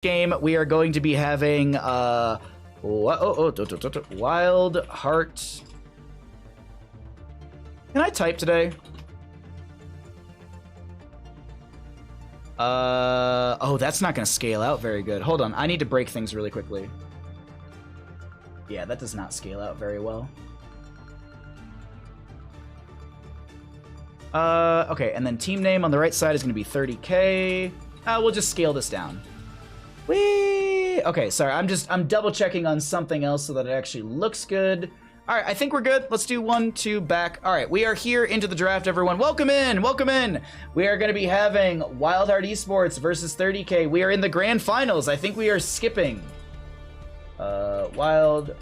game, we are going to be having WildHeart. Can I type today? Oh, that's not going to scale out very good. Hold on, I need to break things really quickly. Yeah, that does not scale out very well. Okay, and then team name on the right side is going to be 30K. We'll just scale this down. Whee! Okay, sorry, I'm double checking on something else so that it actually looks good. All right, I think we're good. Let's do 1, 2, back. All right, we are here into the draft, everyone. Welcome in, welcome in. We are going to be having WildHeart Esports versus 30K. We are in the grand finals. I think we are skipping. WildHeart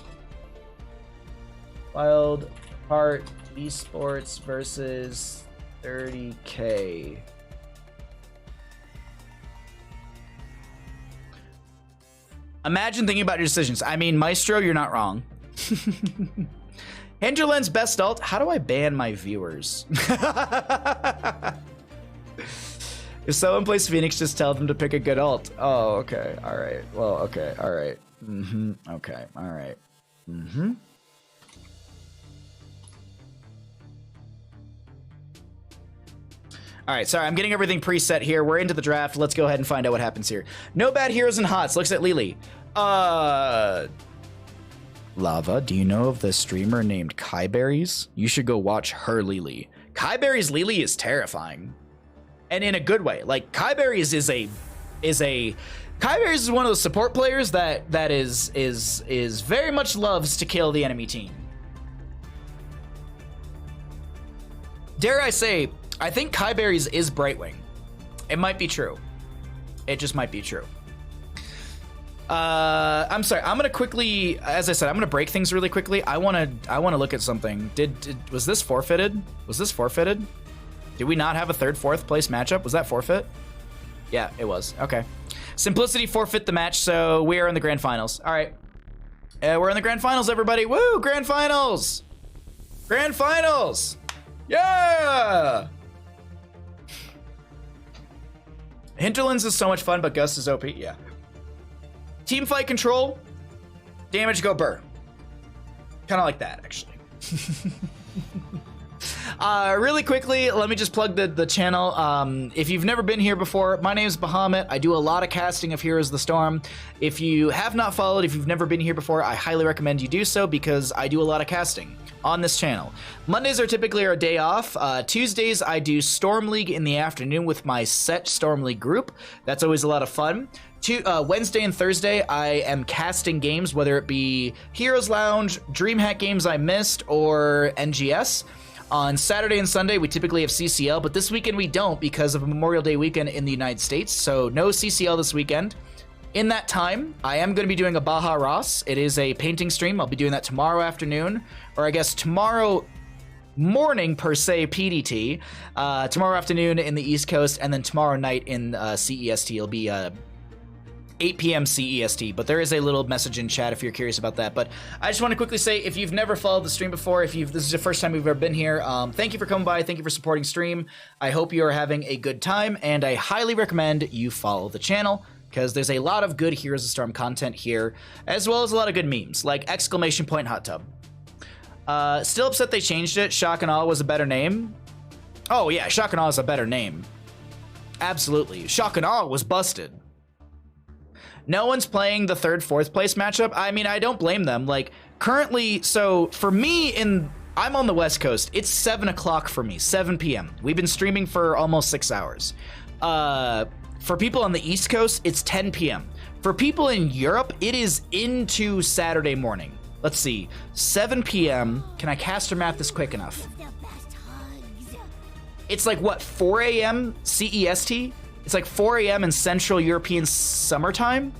Esports versus 30K. Imagine thinking about your decisions. I mean, Maestro, you're not wrong. Hinterland's best ult. How do I ban my viewers? If someone plays Phoenix, just tell them to pick a good ult. Oh, okay. All right. Well, okay. All right. Okay. All right. All right, sorry, I'm getting everything preset here. We're into the draft. Let's go ahead and find out what happens here. No bad heroes and hots. Looks at Lily. Lava, do you know of the streamer named Kyberries? You should go watch her Lily. Kyberries Lily is terrifying. And in a good way. Like, Kyberries Kyberries is one of those support players that is very much loves to kill the enemy team. Dare I say, I think Kyberries is Brightwing. It might be true. It just might be true. I'm sorry. I'm gonna quickly, as I said, I'm gonna break things really quickly. I wanna look at something. Was this forfeited? Was this forfeited? Did we not have a third, fourth place matchup? Was that forfeit? Yeah, it was. Okay. Simplicity forfeit the match, so we are in the grand finals. All right. We're in the grand finals, everybody. Woo! Grand finals. Grand finals. Yeah. Hinterlands is so much fun, but Gust is OP. Yeah. Team fight control. Damage go burr. Kind of like that, actually. Really quickly, let me just plug the channel. If you've never been here before, my name is Bahamut. I do a lot of casting of Heroes of the Storm. If you have not followed, if you've never been here before, I highly recommend you do so because I do a lot of casting on this channel. Mondays are typically our day off. Tuesdays, I do Storm League in the afternoon with my set Storm League group. That's always a lot of fun. Wednesday and Thursday, I am casting games, whether it be Heroes Lounge, DreamHack games I missed, or NGS. On Saturday and Sunday, we typically have CCL, but this weekend we don't because of Memorial Day weekend in the United States, so no CCL this weekend. In that time, I am going to be doing a Baja Ross. It is a painting stream. I'll be doing that tomorrow afternoon, or I guess tomorrow morning per se PDT, tomorrow afternoon in the East Coast, and then tomorrow night in CEST. It'll be 8 p.m. CEST, but there is a little message in chat if you're curious about that. But I just want to quickly say, if you've never followed the stream before, this is the first time you've ever been here, thank you for coming by, thank you for supporting stream. I hope you are having a good time, and I highly recommend you follow the channel, because there's a lot of good Heroes of Storm content here, as well as a lot of good memes, like exclamation point hot tub. Still upset they changed it. Shock and Awe was a better name. Oh yeah, Shock and Awe is a better name. Absolutely. Shock and Awe was busted. No one's playing the third, fourth place matchup. I mean, I don't blame them. Like, currently, so for me, I'm on the West Coast. It's 7 o'clock for me, 7 p.m. We've been streaming for almost 6 hours. For people on the East Coast, it's 10 p.m. For people in Europe, it is into Saturday morning. Let's see, 7 p.m. Can I caster math this quick enough? It's like, what, 4 a.m. CEST? It's like 4 a.m. in Central European summertime.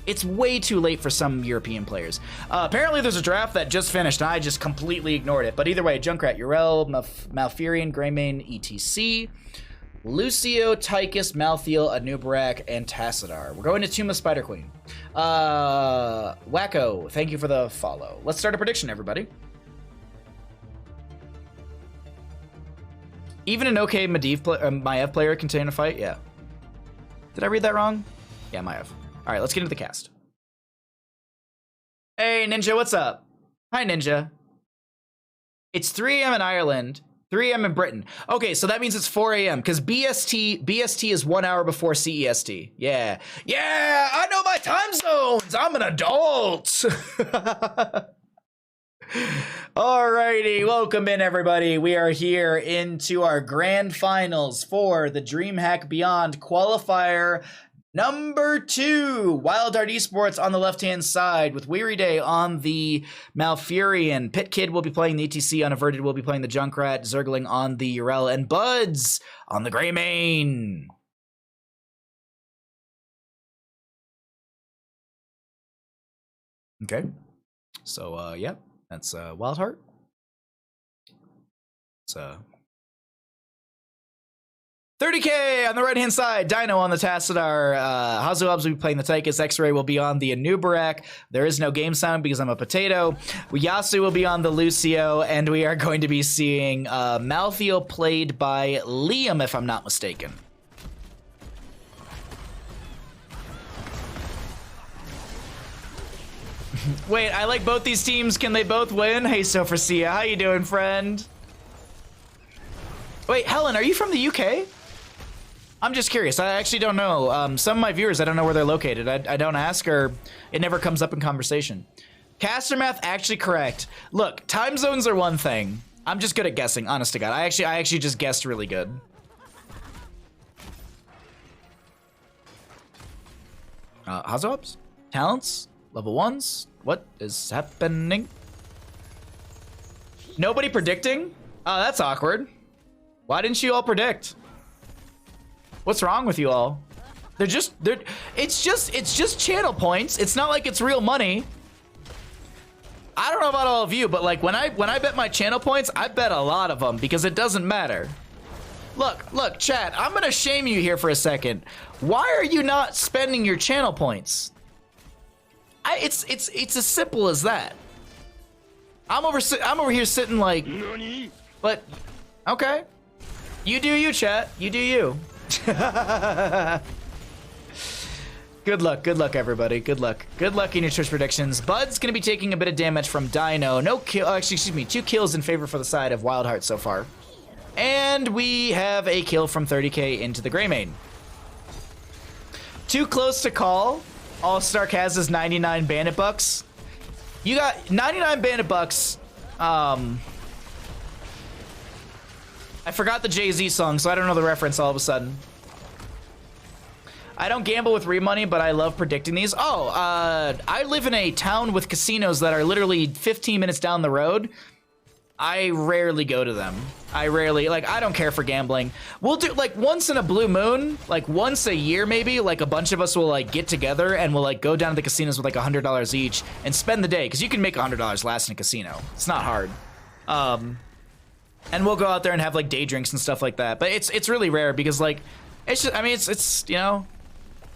It's way too late for some European players. Apparently there's a draft that just finished, and I just completely ignored it. But either way, Junkrat, Urel, Malfurion, Greymane, ETC, Lucio, Tychus, Malthael, Anubarak, and Tassadar. We're going to Tomb of Spider Queen. Wacko, thank you for the follow. Let's start a prediction, everybody. Even an okay Maiev player can continue to fight? Yeah. Did I read that wrong? Yeah, Maiev. All right, let's get into the cast. Hey, Ninja, what's up? Hi, Ninja. It's 3 a.m. in Ireland, 3 a.m. in Britain. Okay, so that means it's 4 a.m. because BST is 1 hour before CEST. Yeah, I know my time zones. I'm an adult. Alrighty, welcome in everybody. We are here into our grand finals for the DreamHack Beyond Qualifier number 2. WildHeart Esports on the left-hand side with Weary Day on the Malfurion. Pit Kid will be playing the ETC, Unaverted will be playing the Junkrat, Zergling on the Urel, and Buds on the Greymane. Okay, so yeah, that's WildHeart. It's 30k on the right-hand side. Dino on the Tassadar. Hazuabs will be playing the Tychus. X-Ray will be on the Anubarak. There is no game sound because I'm a potato. Yasu will be on the Lucio, and we are going to be seeing Malthiel played by Liam, if I'm not mistaken. Wait, I like both these teams. Can they both win? Hey, Sophrisia, how you doing, friend? Wait, Helen, are you from the UK? I'm just curious. I actually don't know. Some of my viewers, I don't know where they're located. I don't ask, or it never comes up in conversation. Caster math actually correct. Look, time zones are one thing. I'm just good at guessing, honest to God. I actually just guessed really good. Hazuabs? Talents? Level 1s? What is happening? Nobody predicting? Oh, that's awkward. Why didn't you all predict? What's wrong with you all? It's just channel points. It's not like it's real money. I don't know about all of you, but like when I bet my channel points, I bet a lot of them because it doesn't matter. Look, chat, I'm gonna shame you here for a second. Why are you not spending your channel points? It's as simple as that. I'm over here sitting like, but okay. You do you, chat. You do you. Good luck, everybody. Good luck in your Twitch predictions. Bud's gonna be taking a bit of damage from Dino. No kill. Actually, excuse me. 2 kills in favor for the side of WildHeart so far, and we have a kill from 30k into the Greymane. Too close to call. All Stark has is 99 bandit bucks. You got 99 bandit bucks. I forgot the Jay-Z song, so I don't know the reference all of a sudden. I don't gamble with money, but I love predicting these. Oh, I live in a town with casinos that are literally 15 minutes down the road. I rarely go to them. I don't care for gambling. We'll do, like, once in a blue moon, like, once a year maybe, like, a bunch of us will, like, get together and we'll, like, go down to the casinos with, like, $100 each and spend the day, because you can make $100 last in a casino. It's not hard. And we'll go out there and have like day drinks and stuff like that. But it's really rare because like, it's just, I mean, it's you know,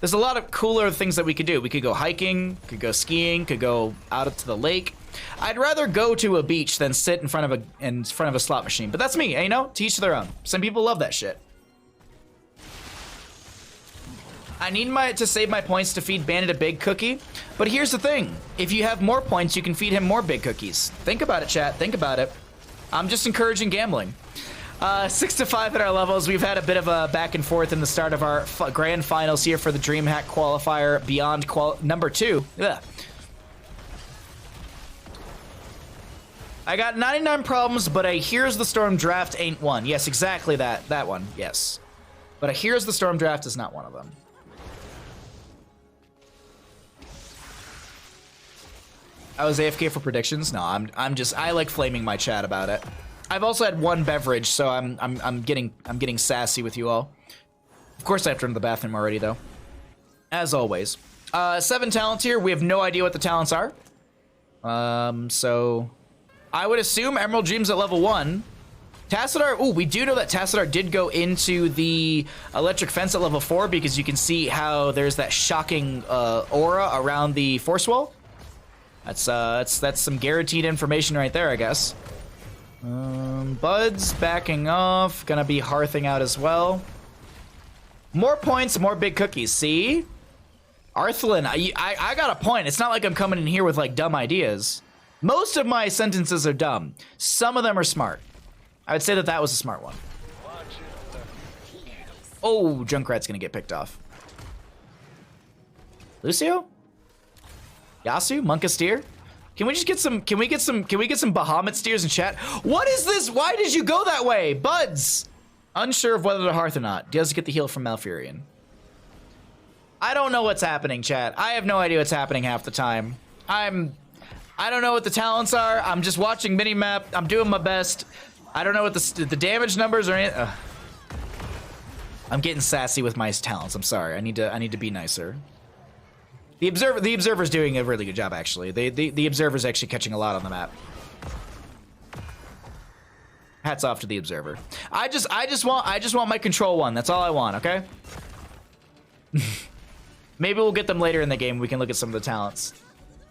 there's a lot of cooler things that we could do. We could go hiking, could go skiing, could go out to the lake. I'd rather go to a beach than sit in front of a slot machine. But that's me, you know, to each their own. Some people love that shit. I need to save my points to feed Bandit a big cookie. But here's the thing. If you have more points, you can feed him more big cookies. Think about it, chat. Think about it. I'm just encouraging gambling. 6 to 5 at our levels. We've had a bit of a back and forth in the start of our grand finals here for the DreamHack Qualifier Beyond number 2. Ugh. I got 99 problems, but a Here's the Storm draft ain't one. Yes, exactly that one. Yes. But a Here's the Storm draft is not one of them. I was AFK for predictions. No, I like flaming my chat about it. I've also had 1 beverage, so I'm getting sassy with you all. Of course, I have to run to the bathroom already, though. As always, 7 talents here. We have no idea what the talents are. So I would assume Emerald Dreams at level 1. Tassadar. Ooh, we do know that Tassadar did go into the electric fence at level 4 because you can see how there's that shocking aura around the force wall. That's some guaranteed information right there, I guess. Bud's backing off. Gonna be hearthing out as well. More points, more big cookies. See? Arthlin, I got a point. It's not like I'm coming in here with like dumb ideas. Most of my sentences are dumb. Some of them are smart. I would say that that was a smart one. Oh, Junkrat's gonna get picked off. Lucio? Yasu? Monkasteer? Can we just get some, can we get some Bahamut steers in chat? What is this? Why did you go that way? Buds! Unsure of whether to hearth or not. Does get the heal from Malfurion. I don't know what's happening, chat. I have no idea what's happening half the time. I don't know what the talents are. I'm just watching minimap. I'm doing my best. I don't know what the damage numbers are. I'm getting sassy with my talents. I'm sorry. I need to be nicer. The observer's doing a really good job, actually. The observer's actually catching a lot on the map. Hats off to the observer. I just want my control one. That's all I want. Okay. Maybe we'll get them later in the game. We can look at some of the talents.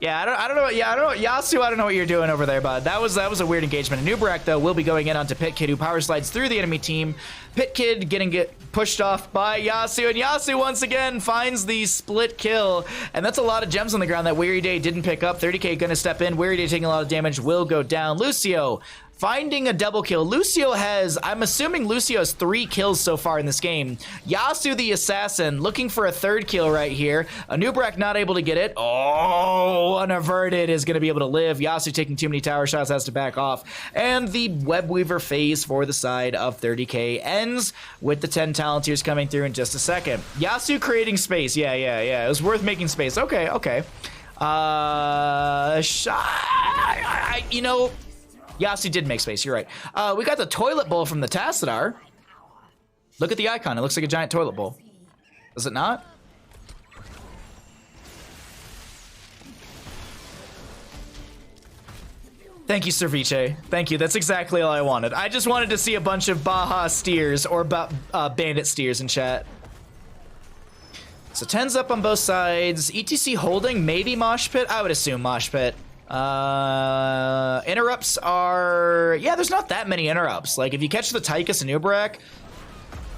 Yeah, I don't know. Yeah, I don't know. Yasu, I don't know what you're doing over there, bud. That was a weird engagement. Nubarak, though, will be going in onto Pit Kid, who power slides through the enemy team. Pit Kid get pushed off by Yasu, and Yasu once again finds the split kill. And that's a lot of gems on the ground that Weary Day didn't pick up. 30k gonna step in. Weary Day taking a lot of damage, will go down. Lucio finding a double kill. Lucio has, I'm assuming Lucio has 3 kills so far in this game. Yasu the assassin looking for a 3rd kill right here. Nubarak not able to get it. Oh, unaverted is going to be able to live. Yasu taking too many tower shots, has to back off. And the Web Weaver phase for the side of 30k ends with the 10 Talentiers coming through in just a second. Yasu creating space. Yeah. It was worth making space. Okay. You know, Yasu did make space, you're right. We got the toilet bowl from the Tassadar. Look at the icon, it looks like a giant toilet bowl. Does it not? Thank you, Cerviche. Thank you, that's exactly all I wanted. I just wanted to see a bunch of Baja steers or bandit steers in chat. So 10's up on both sides. ETC holding, maybe Mosh Pit? I would assume Mosh Pit. Interrupts are, yeah, there's not that many interrupts. Like if you catch the Tychus and Nubarak,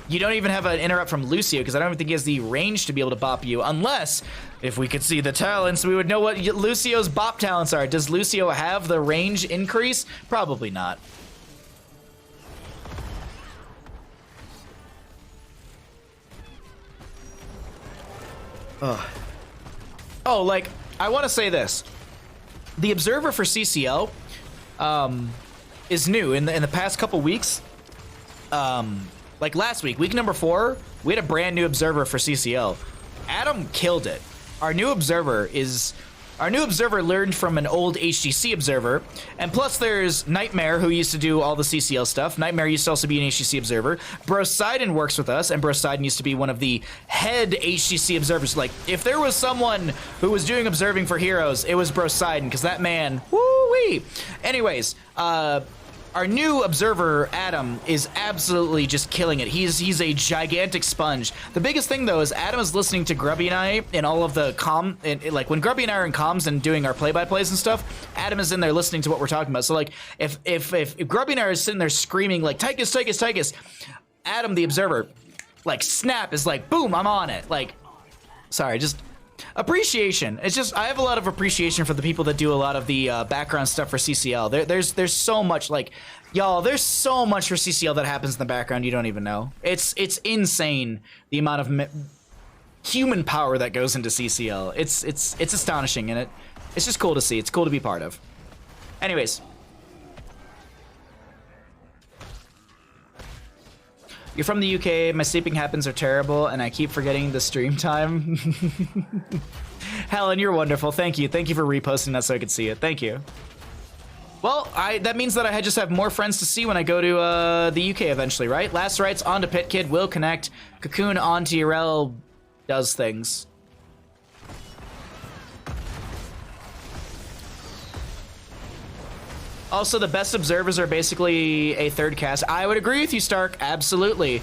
you don't even have an interrupt from Lucio because I don't even think he has the range to be able to bop you, unless if we could see the talents we would know what Lucio's bop talents are. Does Lucio have the range increase? Probably not. Oh, like I want to say this. The observer for CCL is new in the past couple weeks. Like last week number 4, we had a brand new observer for CCL. Adam killed it. Our new observer learned from an old HGC observer, and plus there's Nightmare, who used to do all the CCL stuff. Nightmare used to also be an HGC observer. Brosidon works with us, and Brosidon used to be one of the head HGC observers. Like, if there was someone who was doing observing for heroes, it was Brosidon, because that man, woo-wee! Anyways, our new observer, Adam, is absolutely just killing it. He's a gigantic sponge. The biggest thing, though, is Adam is listening to Grubby and I in all of the like when Grubby and I are in comms and doing our play-by-plays and stuff, Adam is in there listening to what we're talking about. So, like, if Grubby and I are sitting there screaming, like, Tychus, Adam, the observer, like, snap, is like, boom, I'm on it. Like, sorry, just appreciation. It's just, I have a lot of appreciation for the people that do a lot of the background stuff for CCL. There's so much, like, y'all, there's so much for CCL that happens in the background you don't even know. It's insane the amount of human power that goes into CCL. It's astonishing, and it's just cool to see. It's cool to be part of. Anyways. You're from the UK, my sleeping habits are terrible, and I keep forgetting the stream time. Helen, you're wonderful. Thank you. Thank you for reposting that so I could see it. Thank you. Well, that means that I just have more friends to see when I go to the UK eventually, right? Last rights onto Pit Kid will connect. Cocoon onto Urel does things. Also, the best observers are basically a third cast. I would agree with you, Stark. Absolutely.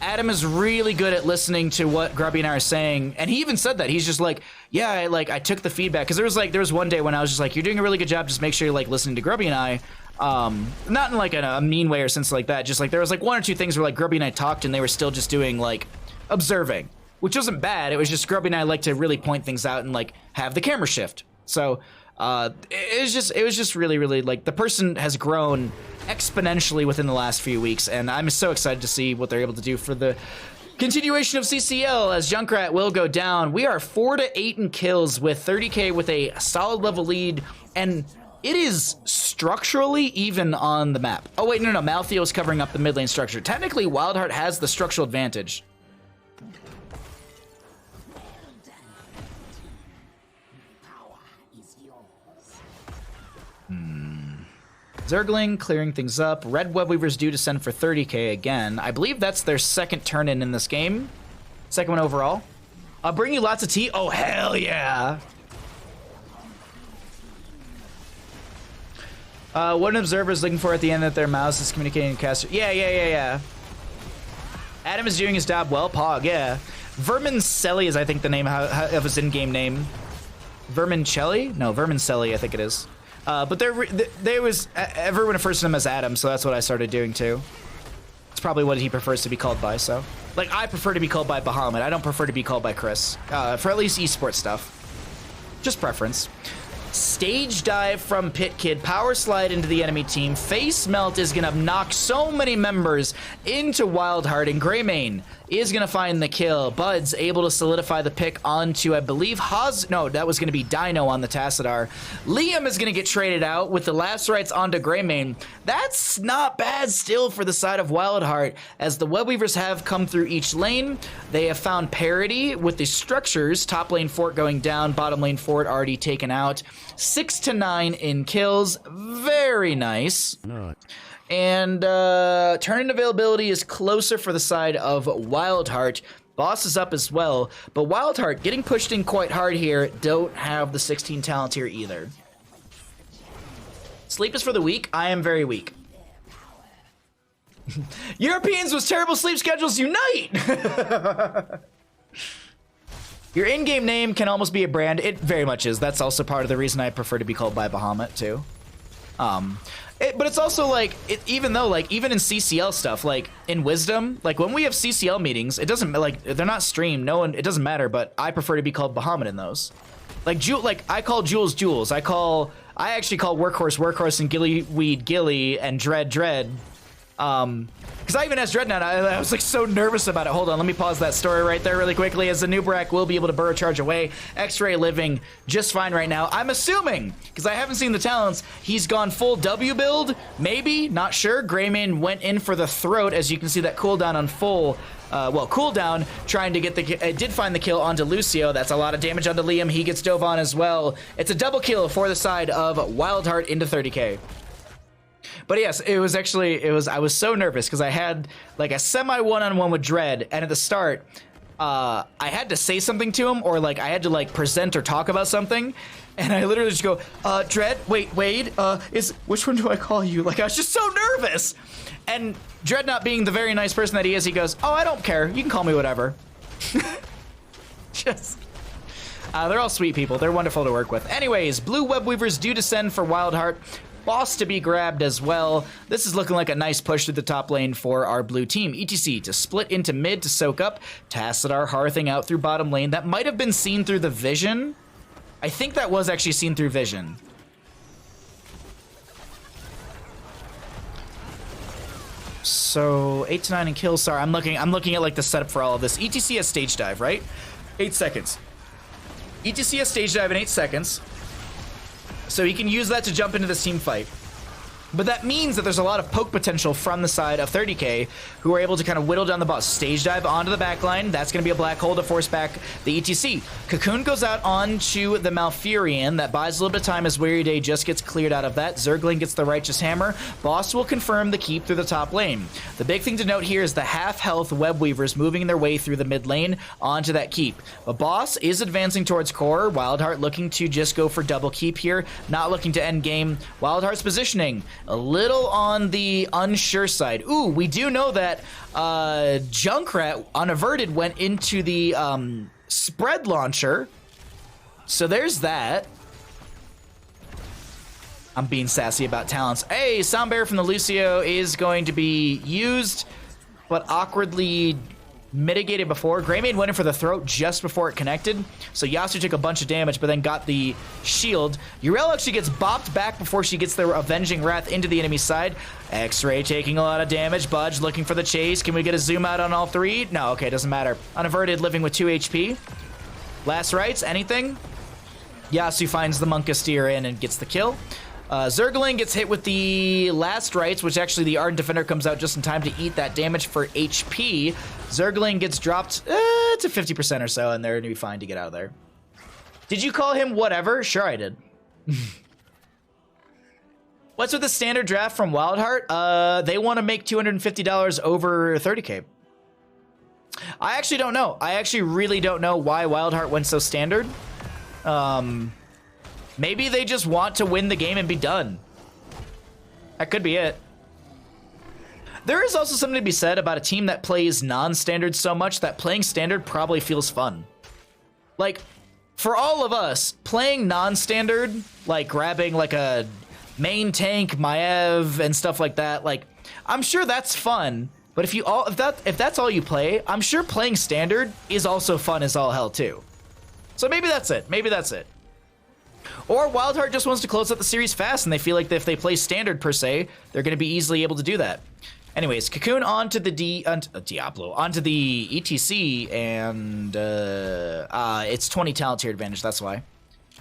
Adam is really good at listening to what Grubby and I are saying, and he even said that. He's just like, yeah, I took the feedback, because there was one day when I was just like, you're doing a really good job, just make sure you're like listening to Grubby and I. Not in like a mean way or something like that, just like there was like 1 or 2 things where like Grubby and I talked and they were still just doing like observing. which wasn't bad. It was just Grubby and I like to really point things out and like have the camera shift. So it was just really, really like the person has grown exponentially within the last few weeks, and I'm so excited to see what they're able to do for the continuation of CCL as Junkrat will go down. We are 4-8 in kills with 30k with a solid level lead, and it is structurally even on the map. Oh wait, no, Malthio's covering up the mid lane structure. Technically, WildHeart has the structural advantage. Zergling clearing things up. Red Web Weavers do descend for 30k again. I believe that's their second turn-in this game. Second one overall. I'll bring you lots of tea. Oh, hell yeah. What an observer is looking for at the end that their mouse is communicating to caster. Yeah. Adam is doing his job well. Pog, yeah. Vermincelli is, I think, the name of his in-game name. Vermincelli? No, Vermincelli, I think it is. But everyone refers to him as Adam, so that's what I started doing too. It's probably what he prefers to be called by, so. Like, I prefer to be called by Bahamut. I don't prefer to be called by Chris. For at least esports stuff. Just preference. Stage dive from Pit Kid, power slide into the enemy team. Face melt is gonna knock so many members into WildHeart, and Greymane is gonna find the kill. Bud's able to solidify the pick onto, I believe, no, that was gonna be Dino on the Tassadar. Liam is gonna get traded out with the last rights onto Greymane. That's not bad still for the side of WildHeart, as the Webweavers have come through each lane. They have found parity with the structures. Top lane fort going down, bottom lane fort already taken out. 6-9 in kills, very nice. No. And turn-in availability is closer for the side of WildHeart. Boss is up as well, but WildHeart getting pushed in quite hard here. Don't have the 16 talent here either. Sleep is for the weak. I am very weak. Europeans with terrible sleep schedules unite! Your in-game name can almost be a brand. It very much is. That's also part of the reason I prefer to be called by Bahamut too. But it's also like, even though like, even in CCL stuff, like in Wisdom, like when we have CCL meetings, it doesn't, like, they're not streamed, no one, it doesn't matter, but I prefer to be called Bahamut in those. Like, I call Jules, Jules. I actually call Workhorse, and Gillyweed, Gilly, and Dread. Because I even asked Dreadnought, I was like so nervous about it. Hold on, let me pause that story right there really quickly, as the Nubrak will be able to burrow charge away. X-Ray living just fine right now. I'm assuming, because I haven't seen the talents, he's gone full W build, maybe, not sure. Greymane went in for the throat, as you can see that cooldown on full, cooldown, trying to get the, did find the kill onto Lucio. That's a lot of damage onto Liam. He gets dove on as well. It's a double kill for the side of WildHeart into 30k. But yes, I was so nervous because I had like a semi one-on-one with Dread, and at the start, I had to say something to him, or like I had to like present or talk about something, and I literally just go, Dread, wait, Wade, which one do I call you? Like, I was just so nervous. And Dread, not being the very nice person that he is, he goes, oh, I don't care, you can call me whatever. They're all sweet people. They're wonderful to work with. Anyways, blue web weavers do descend for WildHeart. Boss to be grabbed as well. This is looking like a nice push through the top lane for our blue team. ETC to split into mid to soak up. Tassadar hearthing out through bottom lane. That might have been seen through the vision. I think that was actually seen through vision. So 8-9 in kills. Sorry, I'm looking at like the setup for all of this. ETC has stage dive, right? 8 seconds. ETC has stage dive in 8 seconds. So he can use that to jump into this team fight. But that means that there's a lot of poke potential from the side of 30k, who are able to kind of whittle down the boss. Stage dive onto the back line. That's going to be a black hole to force back the ETC. Cocoon goes out onto the Malfurion. That buys a little bit of time as Weary Day just gets cleared out of that. Zergling gets the Righteous Hammer. Boss will confirm the keep through the top lane. The big thing to note here is the half-health Web Weavers moving their way through the mid lane onto that keep. But Boss is advancing towards core. WildHeart looking to just go for double keep here, not looking to end game. WildHeart's positioning a little on the unsure side. Ooh, we do know that Junkrat unaverted went into the spread launcher. So there's that. I'm being sassy about talents. Hey, Soundbear from the Lucio is going to be used, but awkwardly mitigated before. Greymane went in for the throat just before it connected, so Yasuo took a bunch of damage, but then got the shield. Yrel actually gets bopped back before she gets the Avenging Wrath into the enemy side. X-Ray taking a lot of damage. Budge looking for the chase. Can we get a zoom out on all three? No, okay, doesn't matter. Unaverted living with 2 HP. Last rites, anything? Yasuo finds the Monkasteer in and gets the kill. Zergling gets hit with the last rites, which actually the Ardent Defender comes out just in time to eat that damage for HP. Zergling gets dropped to 50% or so, and they're going to be fine to get out of there. Did you call him whatever? Sure, I did. What's with the standard draft from WildHeart? They want to make $250 over 30K. I actually don't know. I actually really don't know why WildHeart went so standard. Maybe they just want to win the game and be done. That could be it. There is also something to be said about a team that plays non-standard so much that playing standard probably feels fun. Like, for all of us, playing non-standard, like grabbing like a main tank, Maev, and stuff like that, like, I'm sure that's fun. But if that's all you play, I'm sure playing standard is also fun as all hell too. So maybe that's it. Maybe that's it. Or WildHeart just wants to close out the series fast, and they feel like if they play standard per se, they're going to be easily able to do that. Anyways, Cocoon onto the Diablo, onto the ETC, and it's 20 talent tier advantage. That's why.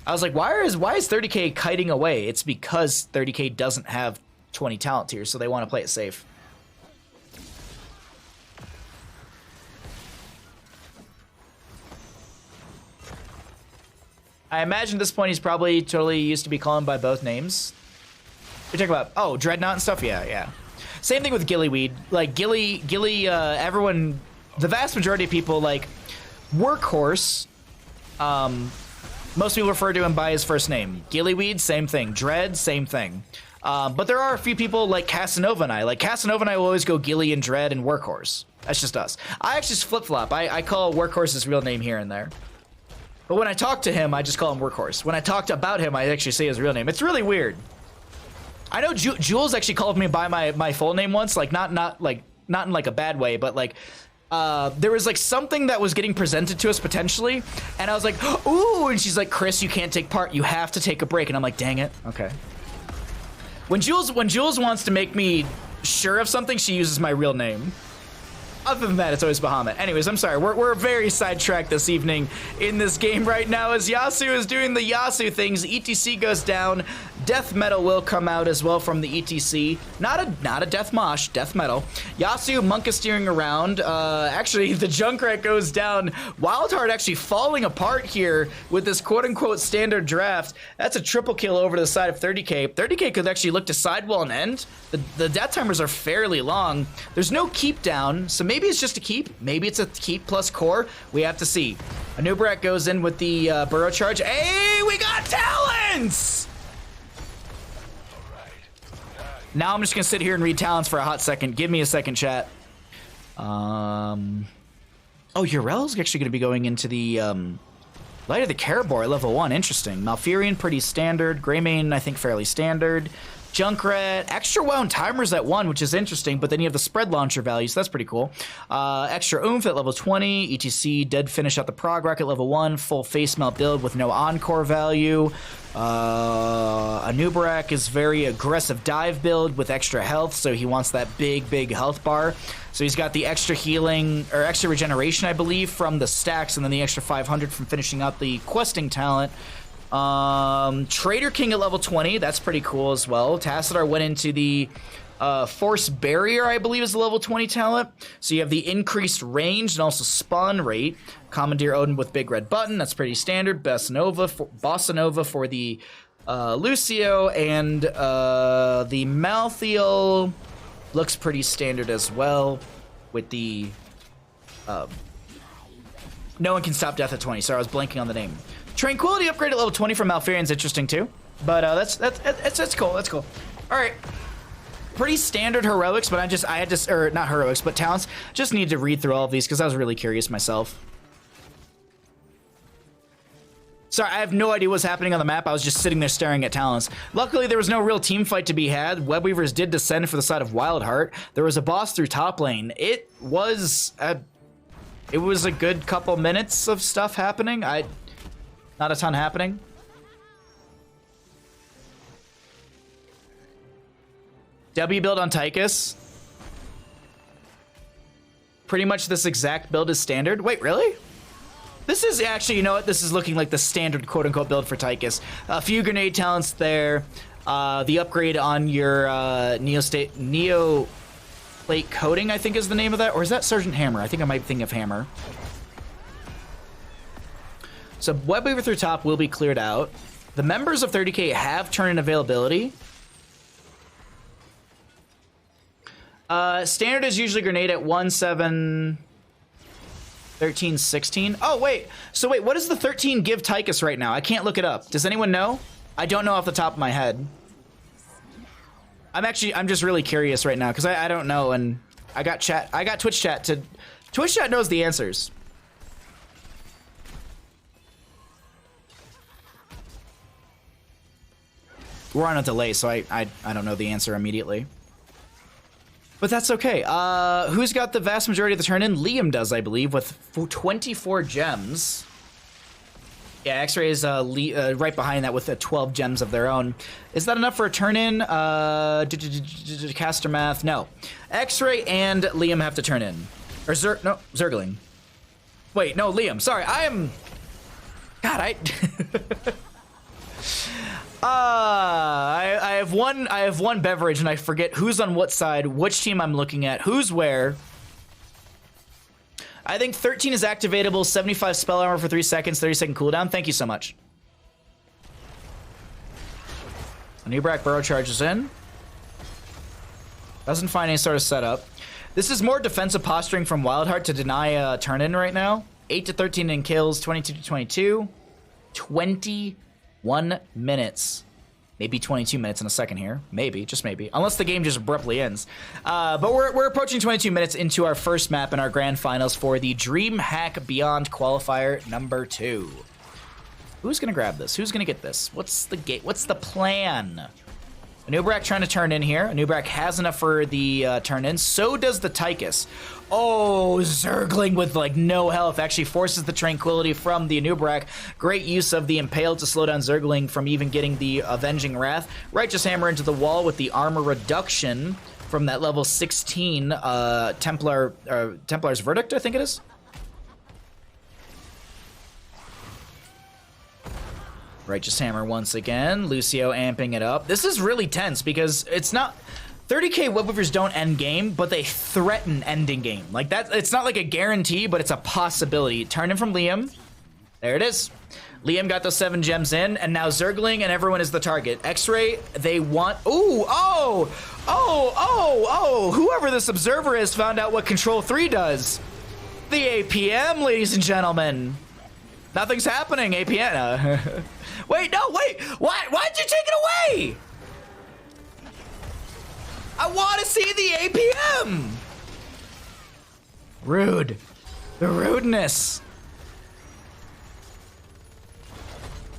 I was like, why is 30K kiting away? It's because 30K doesn't have 20 talent tiers, so they want to play it safe. I imagine at this point he's probably totally used to be calling by both names. You're talking about, oh, Dreadnought and stuff? Yeah, yeah. Same thing with Gillyweed. Like, Gilly, everyone, the vast majority of people, like, Workhorse, most people refer to him by his first name. Gillyweed, same thing. Dread, same thing. But there are a few people like Casanova and I. Like, Casanova and I will always go Gilly and Dread and Workhorse. That's just us. I actually just flip-flop. I call Workhorse his real name here and there. But when I talk to him, I just call him Workhorse. When I talked about him, I actually say his real name. It's really weird. I know Jules actually called me by my full name once, like not in like a bad way, but like there was like something that was getting presented to us potentially, and I was like, ooh, and she's like, Chris, you can't take part. You have to take a break. And I'm like, dang it. Okay. When Jules wants to make me sure of something, she uses my real name. Other than that, it's always Bahamut. Anyways, I'm sorry. We're very sidetracked this evening in this game right now as Yasuo is doing the Yasuo things. ETC goes down. Death Metal will come out as well from the ETC. Not a Death Mosh, Death Metal. Yasuo Monka steering around. Actually, the Junkrat goes down. WildHeart actually falling apart here with this quote-unquote standard draft. That's a triple kill over to the side of 30K. 30K could actually look to sidewall and end. The death timers are fairly long. There's no keep down, so maybe it's just a keep. Maybe it's a keep plus core. We have to see. Anubrak goes in with the burrow charge. Hey, we got talents! Now I'm just gonna sit here and read talents for a hot second. Give me a second, chat. Oh, Yrel's actually gonna be going into the Light of the Caribor at level 1. Interesting. Malfurion, pretty standard. Greymane, I think fairly standard. Junkrat, extra wound timers at 1, which is interesting, but then you have the spread launcher value, so that's pretty cool. Extra oomph at level 20, etc. Dead finish at the prog rock at level 1, full face melt build with no encore value. Anubarak is very aggressive dive build with extra health, so he wants that big health bar. So he's got the extra healing, or extra regeneration, I believe, from the stacks, and then the extra 500 from finishing out the questing talent. Trader King at level 20, that's pretty cool as well. Tassadar went into the Force Barrier, I believe is the level 20 talent. So you have the increased range and also spawn rate. Commandeer Odin with Big Red Button, that's pretty standard. Bossa Nova for the Lucio, and the Malthael looks pretty standard as well with the no one can stop death at 20. Sorry, I was blanking on the name. Tranquility upgrade at level 20 from Malfurion's interesting too, but that's cool. That's cool. All right, pretty standard heroics, but I had to, or not heroics, but talents. Just need to read through all of these because I was really curious myself. Sorry, I have no idea what's happening on the map. I was just sitting there staring at talents. Luckily, there was no real team fight to be had. Webweavers did descend for the side of WildHeart. There was a boss through top lane. It was a It was a good couple minutes of stuff happening. Not a ton happening. W build on Tychus. Pretty much this exact build is standard. Wait, really? This is actually, you know what? This is looking like the standard quote-unquote build for Tychus. A few grenade talents there. The upgrade on your Neo Plate Coating, I think is the name of that. Or is that Sergeant Hammer? I think I might think of Hammer. So Web Weaver through top will be cleared out. The members of 30K have turn-in availability. Standard is usually grenade at 1, 7, 13, 16. Oh, wait. So wait, what does the 13 give Tychus right now? I can't look it up. Does anyone know? I don't know off the top of my head. I'm just really curious right now because I don't know, and I got Twitch chat to... Twitch chat knows the answers. We're on a delay, so I don't know the answer immediately. But that's okay. Who's got the vast majority of the turn-in? Liam does, I believe, with 24 gems. Yeah, X-Ray is right behind that with 12 gems of their own. Is that enough for a turn-in? Caster math? No. X-Ray and Liam have to turn in. Or Zergling. Wait, no, Liam. Sorry, God, I have one beverage and I forget who's on what side, which team I'm looking at, who's where. I think 13 is activatable, 75 spell armor for 3 seconds, 30-second cooldown. Thank you so much. Nubrak burrow charges in. Doesn't find any sort of setup. This is more defensive posturing from WildHeart to deny turn-in right now. 8 to 13 in kills, 22 to 22. 21 minutes. Maybe 22 minutes in a second here. Maybe, just maybe. Unless the game just abruptly ends. But we're approaching 22 minutes into our first map in our grand finals for the DreamHack Beyond Qualifier number 2. Who's gonna grab this? Who's gonna get this? What's the gate? What's the plan? Anubrak trying to turn in here. Anubrak has enough for the turn in. So does the Tychus. Oh, Zergling with like no health actually forces the Tranquility from the Anubrak. Great use of the Impale to slow down Zergling from even getting the Avenging Wrath. Righteous Hammer into the wall with the armor reduction from that level 16 Templar's Verdict, I think it is. Righteous Hammer once again. Lucio amping it up. This is really tense because it's not... 30k Web Weavers don't end game, but they threaten ending game. Like that, it's not like a guarantee, but it's a possibility. Turn in from Liam. There it is. Liam got those 7 gems in, and now Zergling and everyone is the target. X-Ray, they want... Ooh, whoever this observer is found out what Control 3 does. The APM, ladies and gentlemen. Nothing's happening, APM. Wait, no, wait. Why'd you take it away? I want to see the APM. Rude. The rudeness.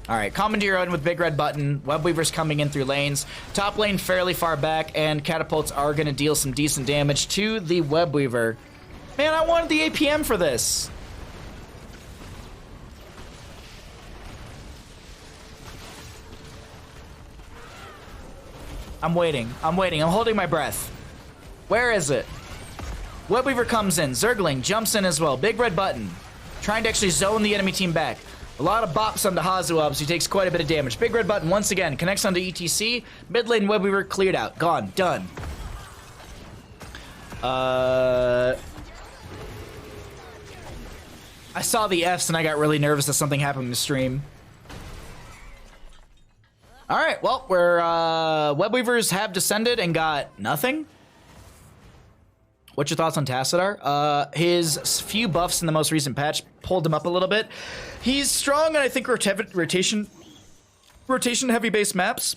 All right, Commandeer on with big red button. Web Weavers coming in through lanes. Top lane fairly far back, and catapults are going to deal some decent damage to the Web Weaver. Man, I wanted the APM for this. I'm waiting. I'm holding my breath. Where is it? Web Weaver comes in. Zergling jumps in as well. Big red button. Trying to actually zone the enemy team back. A lot of bops onto Hazuabs, who takes quite a bit of damage. Big red button once again. Connects onto ETC. Mid lane Web Weaver cleared out. Gone. Done. I saw the Fs and I got really nervous that something happened in the stream. All right, well, Web Weavers have descended and got nothing. What's your thoughts on Tassadar? His few buffs in the most recent patch pulled him up a little bit. He's strong, and I think rotation heavy base maps.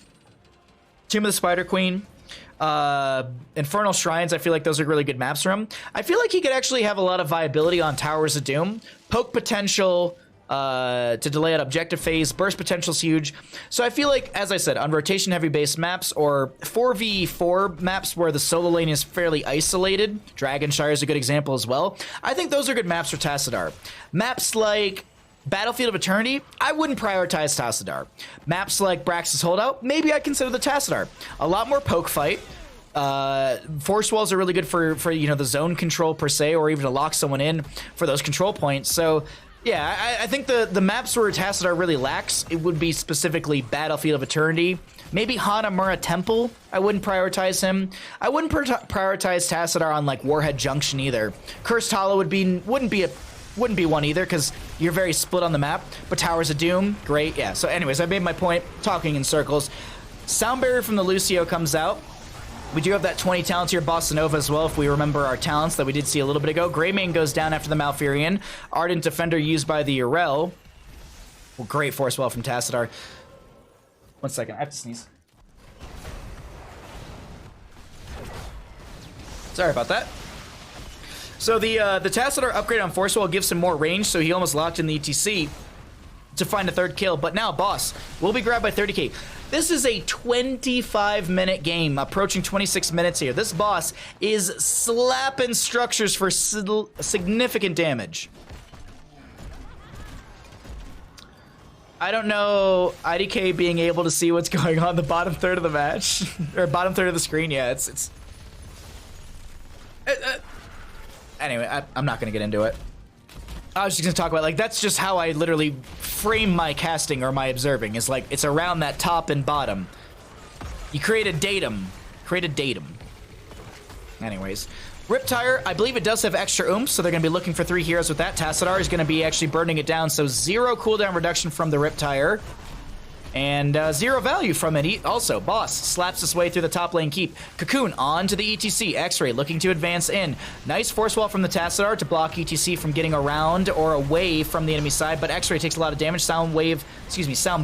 Tomb of the Spider Queen, Infernal Shrines. I feel like those are really good maps for him. I feel like he could actually have a lot of viability on Towers of Doom. Poke potential. to delay an objective phase. Burst potential is huge. So I feel like, as I said, on rotation heavy based maps or 4v4 maps where the solo lane is fairly isolated, Dragonshire is a good example as well. I think those are good maps for Tassadar. Maps like Battlefield of Eternity, I wouldn't prioritize Tassadar. Maps like Brax's Holdout, maybe I'd consider the Tassadar. A lot more poke fight. Force walls are really good for you know, the zone control per se, or even to lock someone in for those control points. So yeah, I think the maps where Tassadar really lacks, it would be specifically Battlefield of Eternity. Maybe Hanamura Temple, I wouldn't prioritize him. I wouldn't prioritize Tassadar on like Warhead Junction either. Cursed Hollow wouldn't be one either, because you're very split on the map. But Towers of Doom, great, yeah. So anyways, I made my point, talking in circles. Sound Barrier from the Lucio comes out. We do have that 20 talents here, Bossa Nova as well, if we remember our talents that we did see a little bit ago. Greymane goes down after the Malfurion. Ardent Defender used by the Urel. Well, great Force Well from Tassadar. 1 second, I have to sneeze. Sorry about that. So the Tassadar upgrade on Force Well gives him more range, so he almost locked in the ETC to find a third kill. But now, boss will be grabbed by 30k. This is a 25-minute game, approaching 26 minutes here. This boss is slapping structures for significant damage. I don't know IDK being able to see what's going on the bottom third of the match, or bottom third of the screen. Yeah, it's anyway, I'm not gonna get into it. I was just gonna talk about, like, that's just how I literally frame my casting or my observing. Is like, it's around that top and bottom. You create a datum. Anyways, Riptire, I believe it does have extra oomph, so they're gonna be looking for 3 heroes with that. Tassadar is gonna be actually burning it down, so 0 cooldown reduction from the Riptire. And 0 value from it also. Boss slaps his way through the top lane keep. Cocoon on to the ETC. X-Ray looking to advance in. Nice Force Wall from the Tassadar to block ETC from getting around or away from the enemy side, but X-Ray takes a lot of damage. Sound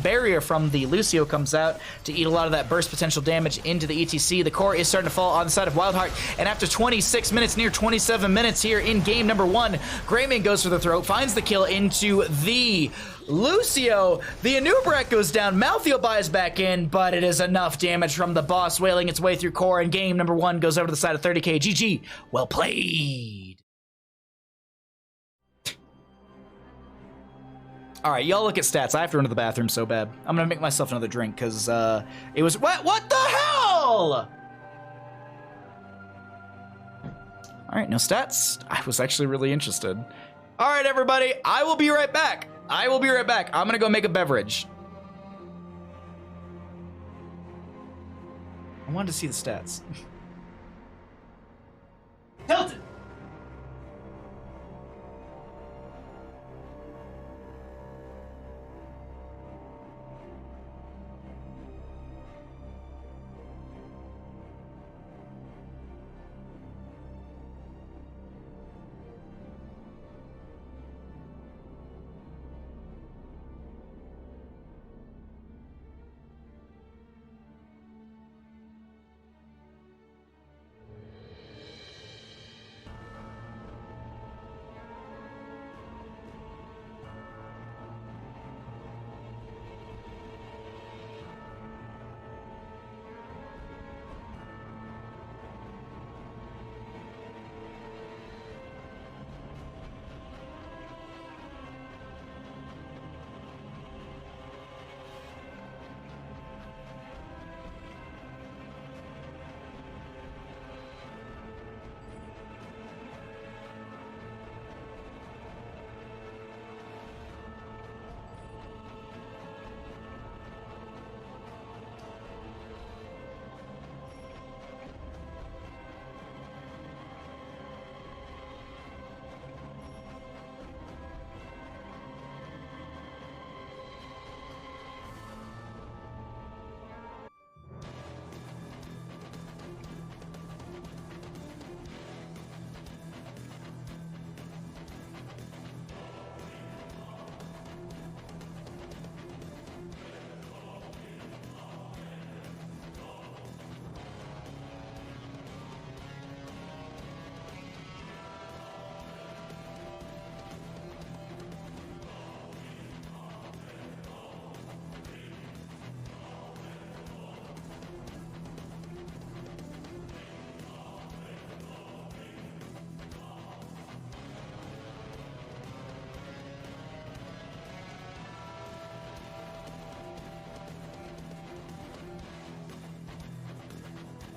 Barrier from the Lucio comes out to eat a lot of that burst potential damage into the ETC. The core is starting to fall on the side of WildHeart, and after 26 minutes, near 27 minutes here in game number 1, Greymane goes for the throat, finds the kill into the Lucio. The Anubarak goes down. Malthael buys back in, but it is enough damage from the boss wailing its way through core, and game number 1 goes over to the side of 30k. GG. Well played. All right, y'all look at stats. I have to run to the bathroom so bad. I'm gonna make myself another drink because it was what the hell? All right, no stats. I was actually really interested. All right, everybody, I will be right back. I'm gonna go make a beverage. I wanted to see the stats. Hilton!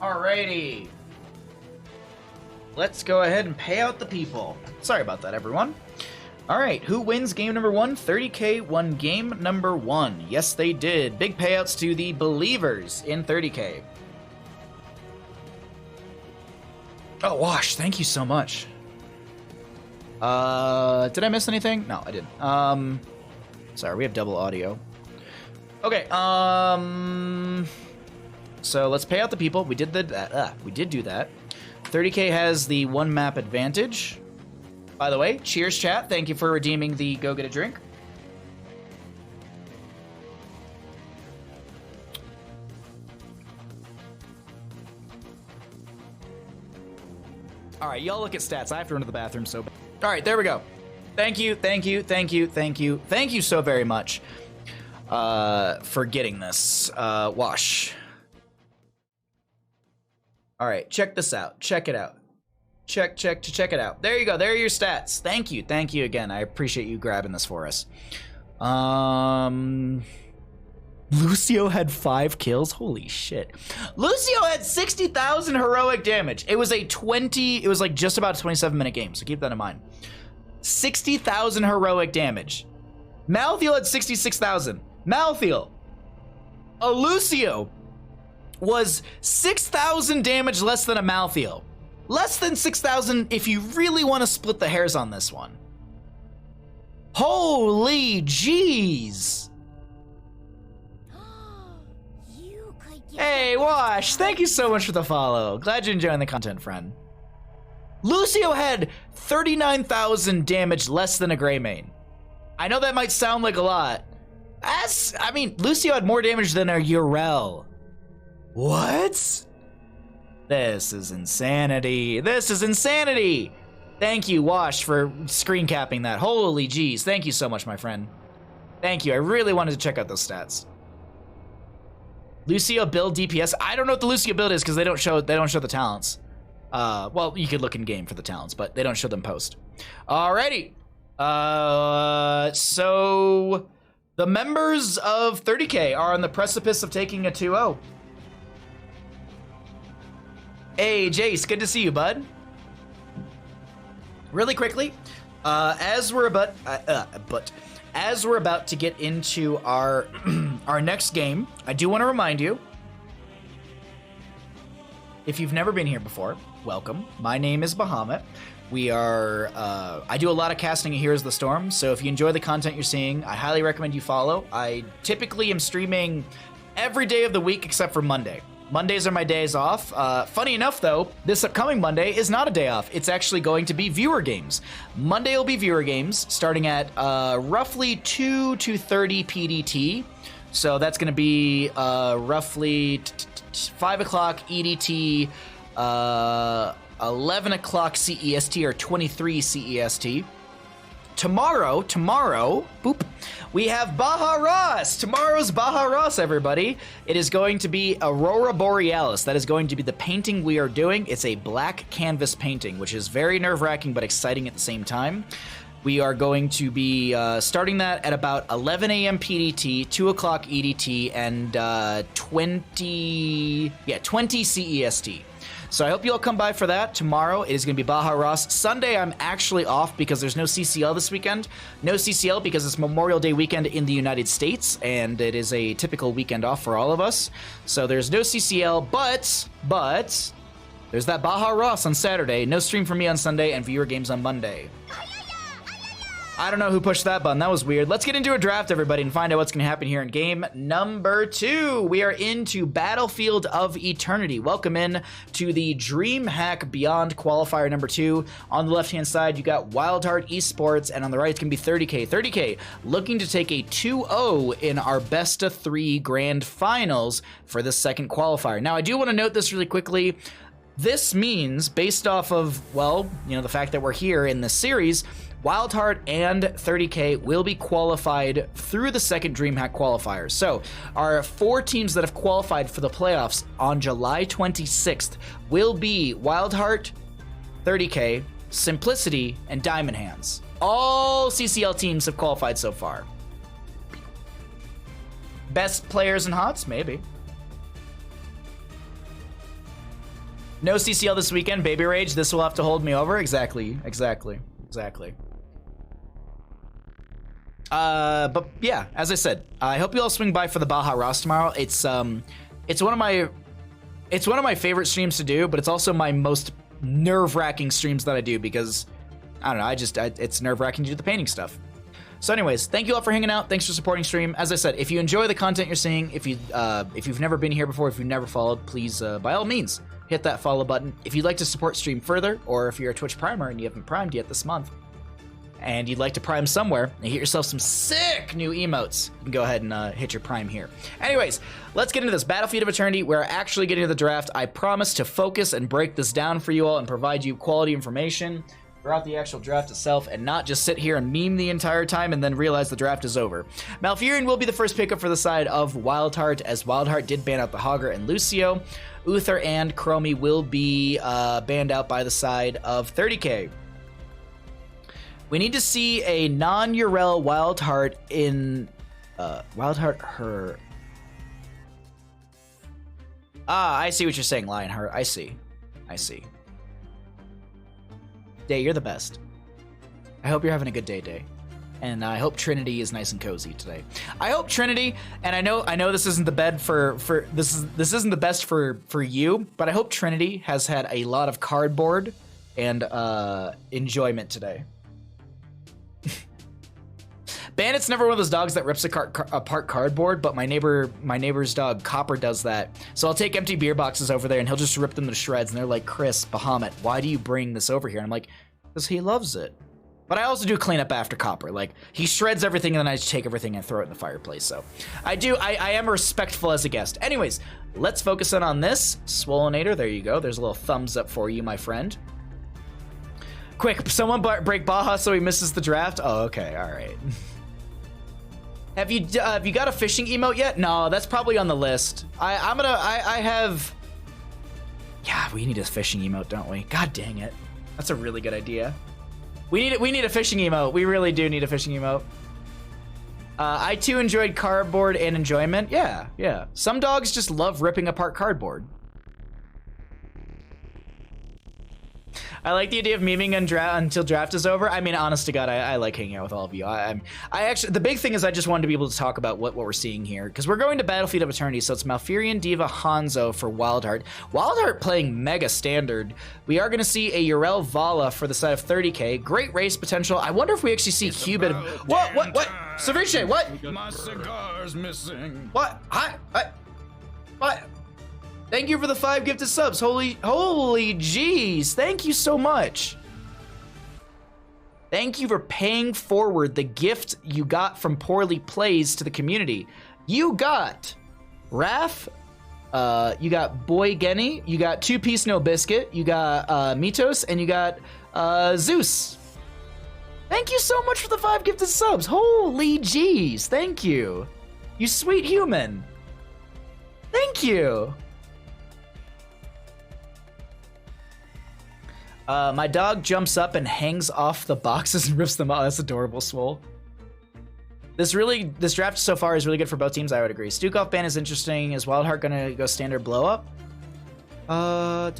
Alrighty. Let's go ahead and pay out the people. Sorry about that, everyone. Alright, who wins game number 1? 30K won game number 1. Yes, they did. Big payouts to the believers in 30K. Oh, Wash, thank you so much. Did I miss anything? No, I didn't. Sorry, we have double audio. Okay, so let's pay out the people. We did do that. 30K has the one map advantage. By the way, cheers, chat. Thank you for redeeming the go get a drink. All right, y'all look at stats. I have to run to the bathroom so bad. All right, there we go. Thank you, thank you, thank you, thank you. Thank you so very much for getting this. Wash. All right, check this out. Check it out. Check it out. There you go. There are your stats. Thank you again. I appreciate you grabbing this for us. Lucio had 5 kills. Holy shit. Lucio had 60,000 heroic damage. It was like just about a 27-minute game, so keep that in mind. 60,000 heroic damage. Malthiel had 66,000. Malthiel. Lucio was 6,000 damage less than a Malthiel. Less than 6,000 if you really want to split the hairs on this one. Holy jeez. Hey, Wash, thank you so much for the follow. Glad you're enjoying the content, friend. Lucio had 39,000 damage less than a Greymane. I know that might sound like a lot. Lucio had more damage than a Urel. What? This is insanity. This is insanity. Thank you, Wash, for screen capping that. Holy jeez. Thank you so much, my friend. Thank you. I really wanted to check out those stats. Lucio build DPS. I don't know what the Lucio build is because they don't show the talents. Well, you could look in game for the talents, but they don't show them post. Alrighty. So the members of 30K are on the precipice of taking a 2-0. Hey, Jace, good to see you, bud. Really quickly, as we're about to get into our our next game, I do want to remind you, if you've never been here before, welcome. My name is Bahamut. I do a lot of casting of Heroes of the Storm, so if you enjoy the content you're seeing, I highly recommend you follow. I typically am streaming every day of the week except for Monday. Mondays are my days off. Funny enough, though, this upcoming Monday is not a day off. It's actually going to be viewer games. Monday will be viewer games, starting at roughly 2 to 30 PDT. So that's going to be roughly 5 o'clock EDT, 11 o'clock CEST, or 23 CEST. Tomorrow, boop, we have Baja Ross. Tomorrow's Baja Ross, everybody. It is going to be Aurora Borealis. That is going to be the painting we are doing. It's a black canvas painting, which is very nerve-wracking but exciting at the same time. We are going to be starting that at about 11 a.m. PDT, 2 o'clock EDT, and 20 CEST. So I hope you all come by for that. Tomorrow it is going to be Baja Ross. Sunday I'm actually off because there's no CCL this weekend. No CCL because it's Memorial Day weekend in the United States, and it is a typical weekend off for all of us. So there's no CCL, but there's that Baja Ross on Saturday. No stream for me on Sunday, and viewer games on Monday. I don't know who pushed that button. That was weird. Let's get into a draft, everybody, and find out what's going to happen here in game number 2. We are into Battlefield of Eternity. Welcome in to the DreamHack Beyond Qualifier number 2. On the left-hand side, you got WildHeart Esports, and on the right, it's going to be 30K. 30K looking to take a 2-0 in our best-of-3 grand finals for the second qualifier. Now, I do want to note this really quickly. This means, based off of, well, you know, the fact that we're here in this series, WildHeart and 30K will be qualified through the second DreamHack qualifier. So our 4 teams that have qualified for the playoffs on July 26th will be WildHeart, 30K, Simplicity, and Diamond Hands. All CCL teams have qualified so far. Best players and HOTS? Maybe. No CCL this weekend, baby rage. This will have to hold me over. Exactly. But yeah, as I said, I hope you all swing by for the Baja Ross tomorrow. It's one of my favorite streams to do, but it's also my most nerve-wracking streams that I do because I don't know, it's nerve-wracking to do the painting stuff. So anyways, thank you all for hanging out. Thanks for supporting stream. As I said, if you enjoy the content you're seeing, if you've never been here before, if you've never followed, please by all means hit that follow button. If you'd like to support stream further, or if you're a Twitch primer and you haven't primed yet this month, and you'd like to prime somewhere and get yourself some sick new emotes, you can go ahead and hit your prime here. Anyways, let's get into this Battlefield of Eternity. We're actually getting to the draft. I promise to focus and break this down for you all and provide you quality information throughout the actual draft itself, and not just sit here and meme the entire time and then realize the draft is over. Malfurion will be the first pickup for the side of WildHeart, as WildHeart did ban out the Hogger and Lucio. Uther and Chromie will be banned out by the side of 30k. We need to see a non-Urel WildHeart in WildHeart her. Ah, I see what you're saying, Lionheart. I see. Day, you're the best. I hope you're having a good day, Day. And I hope Trinity is nice and cozy today. I hope Trinity, and I know this isn't the bed for this isn't the best for you, but I hope Trinity has had a lot of cardboard and enjoyment today. Bandit's never one of those dogs that rips apart cardboard, but my neighbor's dog Copper does that. So I'll take empty beer boxes over there and he'll just rip them to shreds, and they're like, Chris, Bahamut, why do you bring this over here? And I'm like, because he loves it. But I also do clean up after Copper. Like, he shreds everything and then I just take everything and throw it in the fireplace. So I am respectful as a guest. Anyways, let's focus in on this. Swollenator, there you go. There's a little thumbs up for you, my friend. Quick, someone break Baja so he misses the draft. Oh, okay, all right. Have you got a fishing emote yet? No, that's probably on the list. I have. Yeah, we need a fishing emote, don't we? God dang it, that's a really good idea. We need a fishing emote. We really do need a fishing emote. I too enjoyed cardboard and enjoyment. Yeah. Some dogs just love ripping apart cardboard. I like the idea of memeing until draft is over. I mean, honest to God, I like hanging out with all of you. I actually, the big thing is I just wanted to be able to talk about what we're seeing here, because we're going to Battlefield of Eternity, so it's Malfurion, D.Va, Hanzo for WildHeart. WildHeart playing mega standard. We are going to see a Urel Vala for the side of 30k. Great race potential. I wonder if we actually see Cubid. What? Ceviche, what? My cigar's missing. What? What? Thank you for the 5 gifted subs. Holy jeez. Thank you so much. Thank you for paying forward the gift you got from Poorly Plays to the community. You got Raph, you got Boy Genny, you got 2-Piece No Biscuit, you got Mitos, and you got Zeus. Thank you so much for the 5 gifted subs. Holy jeez. Thank you. You sweet human. Thank you. My dog jumps up and hangs off the boxes and rips them out. That's adorable, Swole. This draft so far is really good for both teams, I would agree. Stukov ban is interesting. Is WildHeart gonna go standard blow up? I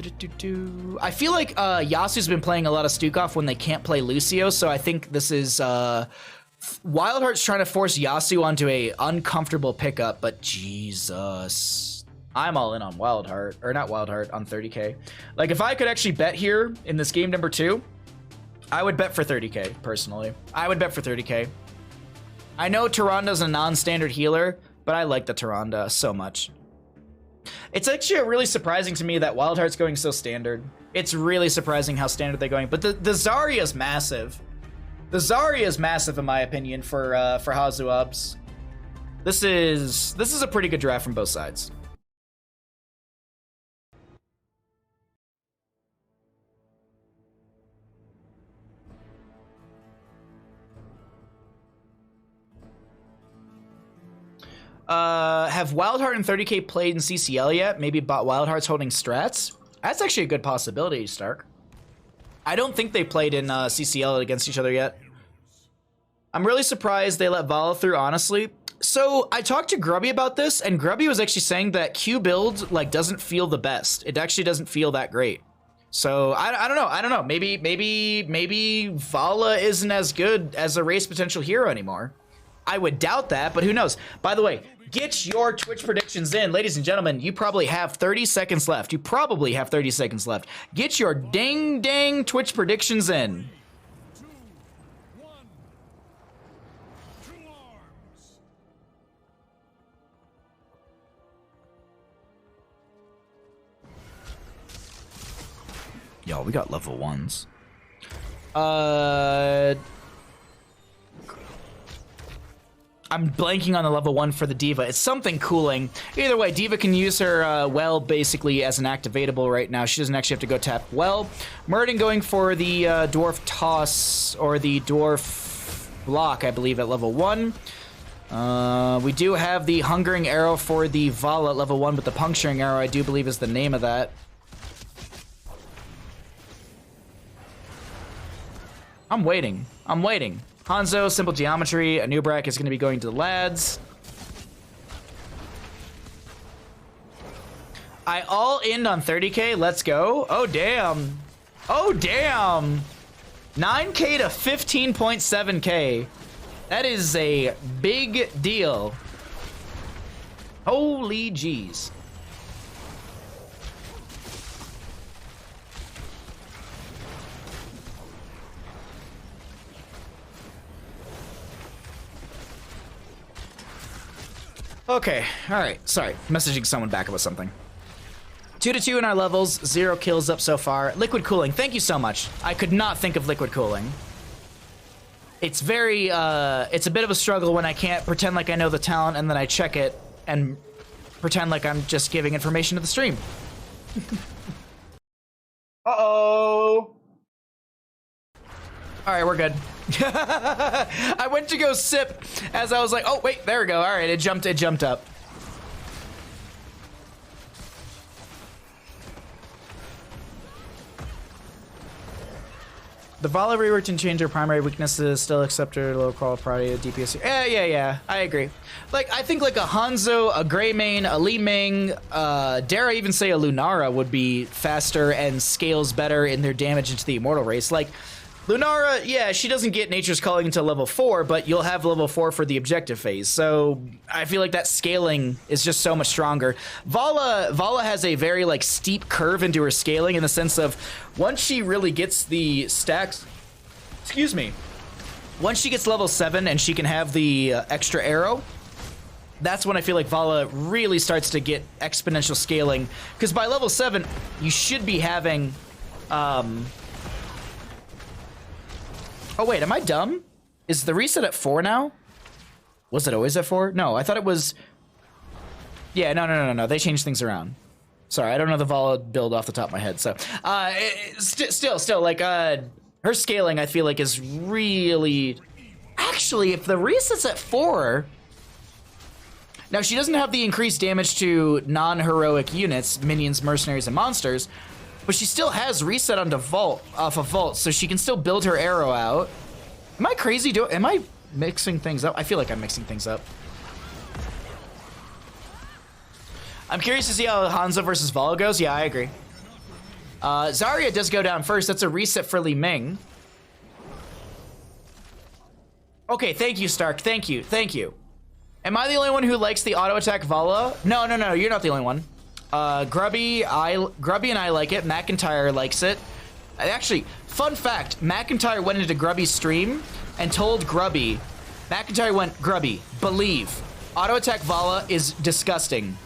feel like Yasu's been playing a lot of Stukov when they can't play Lucio, so I think this is WildHeart's trying to force Yasu onto a uncomfortable pickup, but Jesus. I'm all in on WildHeart, or not WildHeart, on 30k. Like, if I could actually bet here in this game number 2, I would bet for 30k, personally. I would bet for 30k. I know Tyranda's a non-standard healer, but I like the Tyranda so much. It's actually really surprising to me that WildHeart's going so standard. It's really surprising how standard they're going, but the Zarya's massive. The Zarya is massive, in my opinion, for Hazuabs. This is a pretty good draft from both sides. Have WildHeart and 30k played in CCL yet? Maybe WildHeart's holding strats? That's actually a good possibility, Stark. I don't think they played in CCL against each other yet. I'm really surprised they let Vala through, honestly. So I talked to Grubby about this, and Grubby was actually saying that Q build like doesn't feel the best. It actually doesn't feel that great. So I don't know. I don't know. Maybe Vala isn't as good as a race potential hero anymore. I would doubt that, but who knows? By the way, get your Twitch predictions in, ladies and gentlemen. You probably have 30 seconds left. You probably have 30 seconds left. Get your dang Twitch predictions in. Yo, we got level 1s. I'm blanking on the level 1 for the D.Va. It's something cooling. Either way, D.Va can use her well basically as an activatable right now. She doesn't actually have to go tap well. Murden going for the dwarf toss or the dwarf block, I believe, at level 1. We do have the hungering arrow for the Vala at level 1, but the puncturing arrow I do believe is the name of that. I'm waiting. I'm waiting. Hanzo, simple geometry. Anubrak is going to be going to the lads. I all in on 30k. Let's go. Oh, damn. Oh, damn. 9k to 15.7k. That is a big deal. Holy jeez. Okay, alright, sorry. Messaging someone back about something. 2-2 in our levels, 0 kills up so far. Liquid cooling, thank you so much. I could not think of liquid cooling. It's very, it's a bit of a struggle when I can't pretend like I know the talent and then I check it and pretend like I'm just giving information to the stream. Uh-oh. Alright, we're good. I went to go sip as I was like, oh wait, there we go. All right, it jumped up. The Vala reworked and changed her primary weaknesses, still accept her low quality DPS. Yeah, I agree. Like, I think like a Hanzo, a Greymane, a Li Ming, dare I even say a Lunara would be faster and scales better in their damage into the Immortal race. Like, Lunara, yeah, she doesn't get Nature's Calling until level 4, but you'll have level 4 for the objective phase. So I feel like that scaling is just so much stronger. Vala has a very like steep curve into her scaling in the sense of once she really gets the stacks, excuse me, once she gets level 7 and she can have the extra arrow, that's when I feel like Vala really starts to get exponential scaling. Because by level 7, you should be having... Oh wait, am I dumb? Is the reset at 4 now? Was it always at 4? No, I thought it was... Yeah, no. They changed things around. Sorry, I don't know the Vala build off the top of my head, so... Still, like, her scaling, I feel like, is really... Actually, if the reset's at 4... Now, she doesn't have the increased damage to non-heroic units, minions, mercenaries, and monsters, but she still has reset onto Vault, off of Vault, so she can still build her arrow out. Am I crazy? Am I mixing things up? I feel like I'm mixing things up. I'm curious to see how Hanzo versus Vala goes. Yeah, I agree. Zarya does go down first. That's a reset for Li Ming. Okay, thank you, Stark. Thank you. Am I the only one who likes the auto attack Vala? No, you're not the only one. Grubby and I like it. McIntyre likes it. Actually, fun fact, McIntyre went into Grubby's stream and told Grubby, McIntyre went, Grubby, believe, auto attack Vala is disgusting.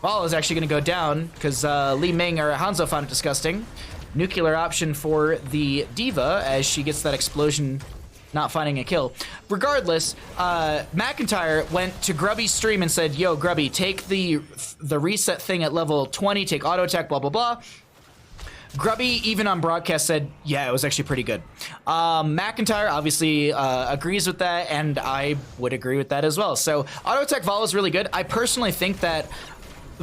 Vala is actually going to go down because Li Ming or Hanzo found it disgusting. Nuclear option for the D.Va as she gets that explosion, not finding a kill. Regardless, McIntyre went to Grubby's stream and said, yo, Grubby, take the reset thing at level 20, take auto attack, blah, blah, blah. Grubby, even on broadcast, said, yeah, it was actually pretty good. McIntyre obviously agrees with that, and I would agree with that as well. So auto attack Vala is really good. I personally think that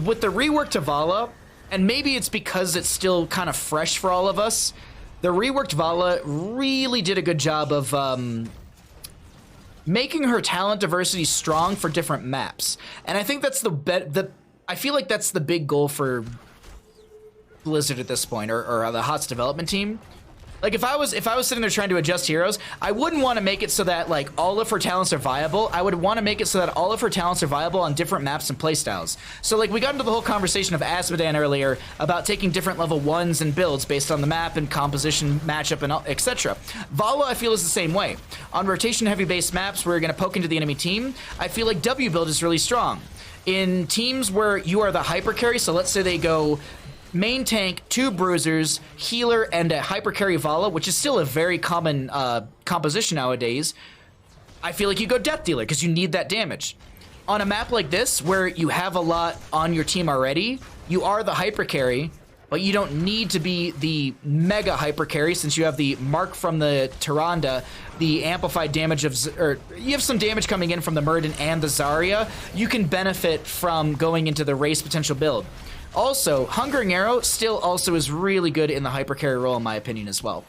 with the rework to Vala, and maybe it's because it's still kind of fresh for all of us, the reworked Vala really did a good job of making her talent diversity strong for different maps. And I think that's I feel like that's the big goal for Blizzard at this point, or the HOTS development team. Like if I was sitting there trying to adjust heroes, I wouldn't want to make it so that like all of her talents are viable. I would want to make it so that all of her talents are viable on different maps and playstyles. So like we got into the whole conversation of Asmodan earlier about taking different level 1s and builds based on the map and composition, matchup, and etc. Vala I feel is the same way. On rotation heavy based maps where you're going to poke into the enemy team, I feel like W build is really strong. In teams where you are the hyper carry, so let's say they go main tank, 2 bruisers, healer, and a hyper carry Vala, which is still a very common composition nowadays, I feel like you go Death Dealer because you need that damage. On a map like this, where you have a lot on your team already, you are the hyper carry, but you don't need to be the mega hyper carry since you have the mark from the Tyrande, the amplified damage or you have some damage coming in from the Muradin and the Zarya. You can benefit from going into the race potential build. Also, Hungering Arrow still also is really good in the hyper carry role in my opinion as well.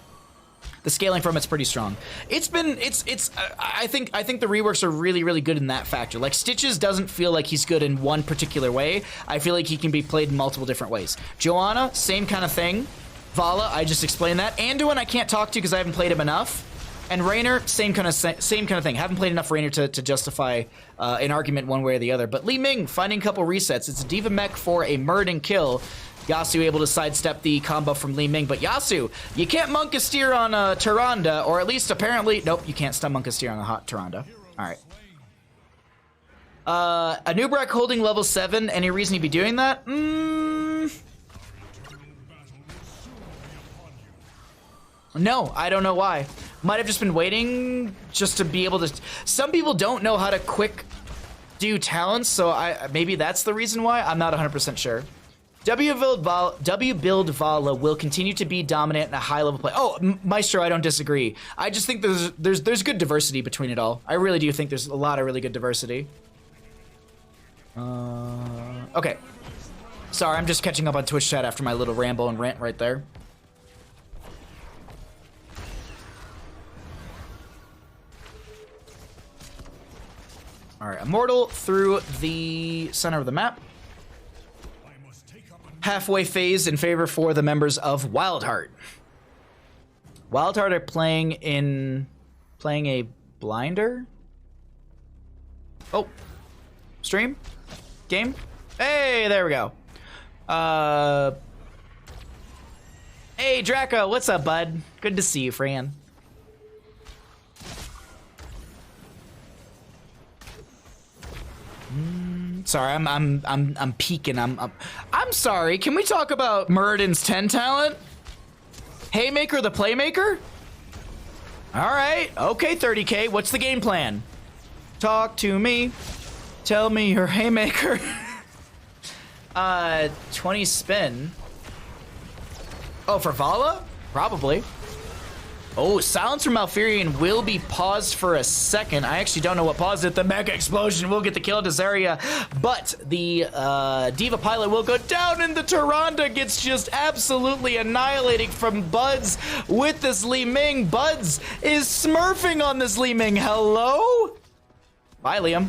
The scaling from it's pretty strong. I think the reworks are really good in that factor. Like Stitches doesn't feel like he's good in one particular way. I feel like he can be played in multiple different ways. Joanna, same kind of thing. Vala, I just explained that. Anduin I can't talk to because I haven't played him enough. And Raynor, same kind of thing. Haven't played enough Raynor to justify an argument one way or the other. But Li Ming finding a couple resets. It's a Diva mech for a Muradin kill. Yasu able to sidestep the combo from Li Ming. But Yasu, you can't Monk a Steer on Tyrande, or at least apparently, nope, you can't stun Monk a Steer on a hot Tyrande. All right. Anubrak holding level 7. Any reason he'd be doing that? No, I don't know why. Might have just been waiting just to be able to... Some people don't know how to quick do talents, so maybe that's the reason why. I'm not 100% sure. W build Vala will continue to be dominant in a high level play. Oh, Maestro, I don't disagree. I just think there's good diversity between it all. I really do think there's a lot of really good diversity. Okay. Sorry, I'm just catching up on Twitch chat after my little ramble and rant right there. All right, Immortal through the center of the map. Halfway phase in favor for the members of WildHeart. WildHeart are playing a blinder. Oh, stream, game. Hey, there we go. Hey, Draco, what's up, bud? Good to see you, Fran. Sorry, I'm peeking. I'm sorry. Can we talk about Muradin's 10 talent? Haymaker the Playmaker? All right. Okay, 30K. What's the game plan? Talk to me. Tell me your Haymaker. 20 spin. Oh, for Vala? Probably. Oh, Silence from Malfurion will be paused for a second. I actually don't know what paused it. The Mega Explosion will get the kill to Zarya, but the Diva Pilot will go down, and the Tyrande gets just absolutely annihilating from Buds with this Li Ming. Buds is smurfing on this Li Ming. Hello? Bye, Liam.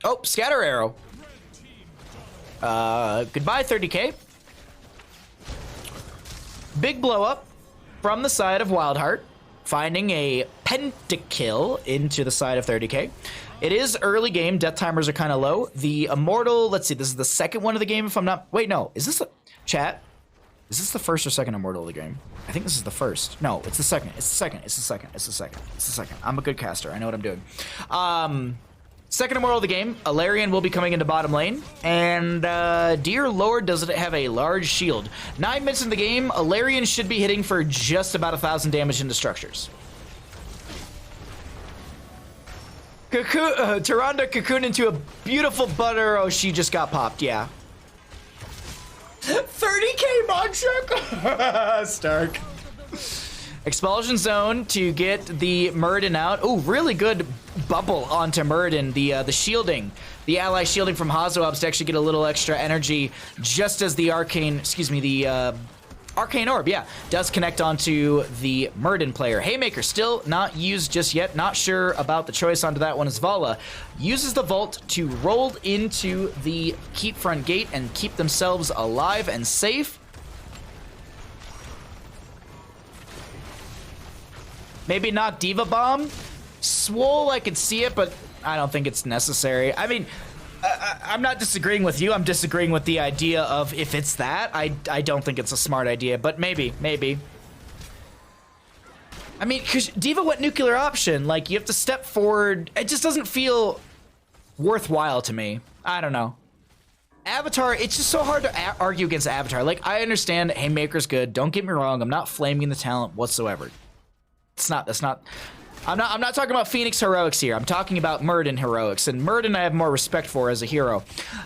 Oh, Scatter Arrow. Goodbye, 30K. Big blow up from the side of WildHeart, finding a pentakill into the side of 30K. It is early game. Death timers are kind of low. The Immortal, let's see, this is the second one of the game if I'm not... Wait, no. Is this the... Chat? Is this the first or second Immortal of the game? I think this is the first. No, it's the second. It's the second. It's the second. It's the second. It's the second. I'm a good caster. I know what I'm doing. Second Immortal of the game, Alarian will be coming into bottom lane, and dear lord, does it have a large shield. 9 minutes in the game, Alarian should be hitting for just about 1,000 damage into structures. Tyrande cocoon into a beautiful butter. Oh, she just got popped, yeah. 30K Monchuk! Stark. Expulsion Zone to get the Muradin out. Oh, really good bubble onto Muradin. The shielding, the ally shielding from Hazo helps to actually get a little extra energy just as the arcane, excuse me, the Arcane Orb, yeah, does connect onto the Murden player. Haymaker still not used just yet. Not sure about the choice onto that one as Vala uses the Vault to roll into the keep front gate and keep themselves alive and safe. Maybe not Diva Bomb. Swole, I could see it, but I don't think it's necessary. I mean, I'm not disagreeing with you. I'm disagreeing with the idea of if it's that. I don't think it's a smart idea, but maybe. I mean, because Diva went nuclear option. Like, you have to step forward. It just doesn't feel worthwhile to me. I don't know. Avatar, it's just so hard to argue against Avatar. Like, I understand Haymaker's good. Don't get me wrong. I'm not flaming the talent whatsoever. That's not. I'm not talking about Phoenix heroics here. I'm talking about Murden heroics, and Murden I have more respect for as a hero.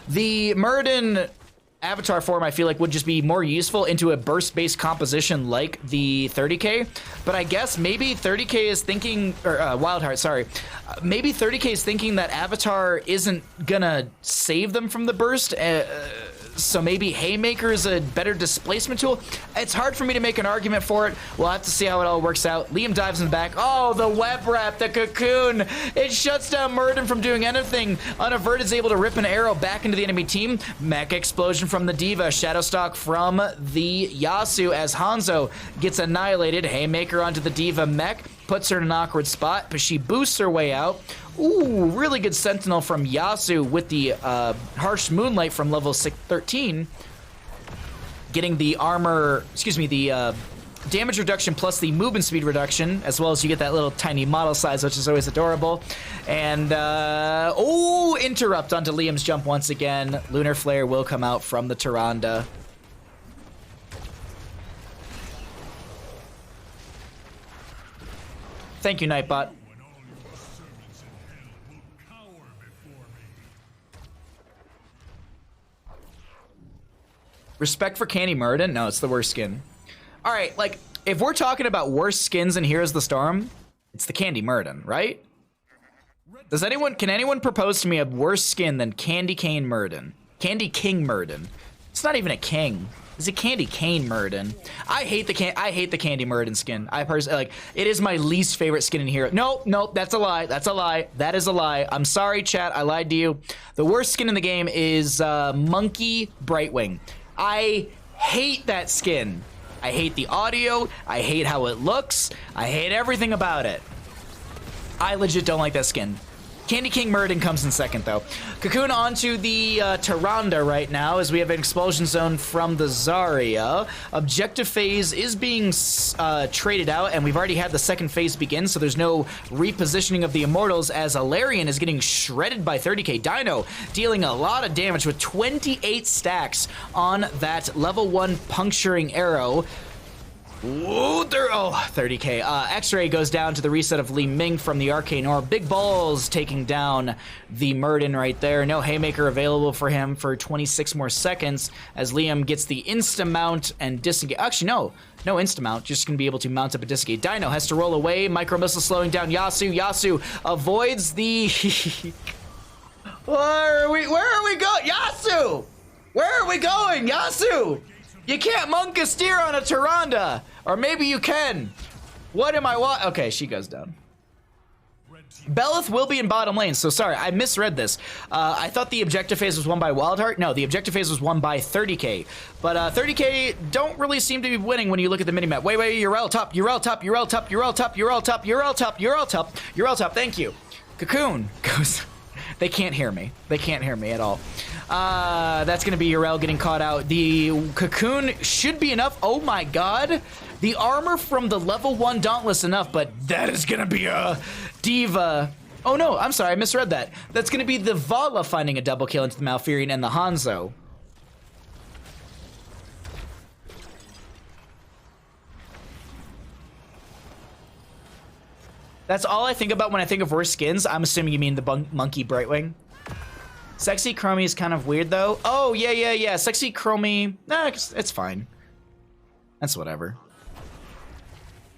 The Murden Avatar form I feel like would just be more useful into a burst-based composition like the 30k, but I guess maybe 30k is thinking, or WildHeart, sorry. Maybe 30k is thinking that Avatar isn't gonna save them from the burst, so maybe Haymaker is a better displacement tool. It's hard for me to make an argument for it. We'll have to see how it all works out. Liam dives in the back. Oh, the web wrap, the cocoon. It shuts down Murden from doing anything. Unaverted is able to rip an arrow back into the enemy team. Mech explosion from the Diva. Shadow Stalk from the Yasu as Hanzo gets annihilated. Haymaker onto the Diva mech. Puts her in an awkward spot, but she boosts her way out. Ooh, really good Sentinel from Yasu with the Harsh Moonlight from level 13. Getting the armor, excuse me, the damage reduction plus the movement speed reduction, as well as you get that little tiny model size, which is always adorable. And, oh, interrupt onto Liam's jump once again. Lunar Flare will come out from the Tyrande. Thank you, Nightbot. Respect for Candy Murden? No, it's the worst skin. All right, like, if we're talking about worst skins in Heroes of the Storm, it's the Candy Murden, right? Can anyone propose to me a worse skin than Candy Cane Murden? Candy King Murden. It's not even a king. It's a Candy Cane Murden. I hate the Candy Murden skin. I personally, like, it is my least favorite skin in here. No, that's a lie. That's a lie. That is a lie. I'm sorry, chat. I lied to you. The worst skin in the game is Monkey Brightwing. I hate that skin. I hate the audio. I hate how it looks. I hate everything about it. I legit don't like that skin. Candy King Murden comes in second, though. Cocoon onto the Tyrande right now as we have an explosion zone from the Zarya. Objective phase is being traded out, and we've already had the second phase begin, so there's no repositioning of the Immortals as Alarian is getting shredded by 30k. Dino dealing a lot of damage with 28 stacks on that level 1 puncturing arrow. Ooh, 30k. X-Ray goes down to the reset of Li Ming from the Arcane Orb. Big Balls taking down the Murden right there. No Haymaker available for him for 26 more seconds as Liam gets the insta-mount and disengage. Actually, no insta-mount. Just going to be able to mount up a disengage. Dino has to roll away. Micro Missile slowing down Yasu. Yasu avoids the... Where are we going? Yasu! Where are we going? Yasu! You can't monk a steer on a Tyrande! Or maybe you can. What am I Okay, she goes down. Belith will be in bottom lane, so sorry, I misread this. I thought the objective phase was won by WildHeart. No, the objective phase was won by 30k. But 30k don't really seem to be winning when you look at the minimap. Wait, Urel top, Urel top, Urel top, Urel top, Urel top, Urel top, Urel top, Urel top, thank you. Cocoon goes... They can't hear me. They can't hear me at all. That's going to be Urel getting caught out. The Cocoon should be enough. Oh my god. The armor from the level 1 Dauntless enough, but that is going to be a Diva. Oh no, I'm sorry, I misread that. That's going to be the Vala finding a double kill into the Malfurion and the Hanzo. That's all I think about when I think of worst skins. I'm assuming you mean the Monkey Brightwing. Sexy Chromie is kind of weird, though. Oh, yeah. Sexy Chromie, nah, it's fine. That's whatever.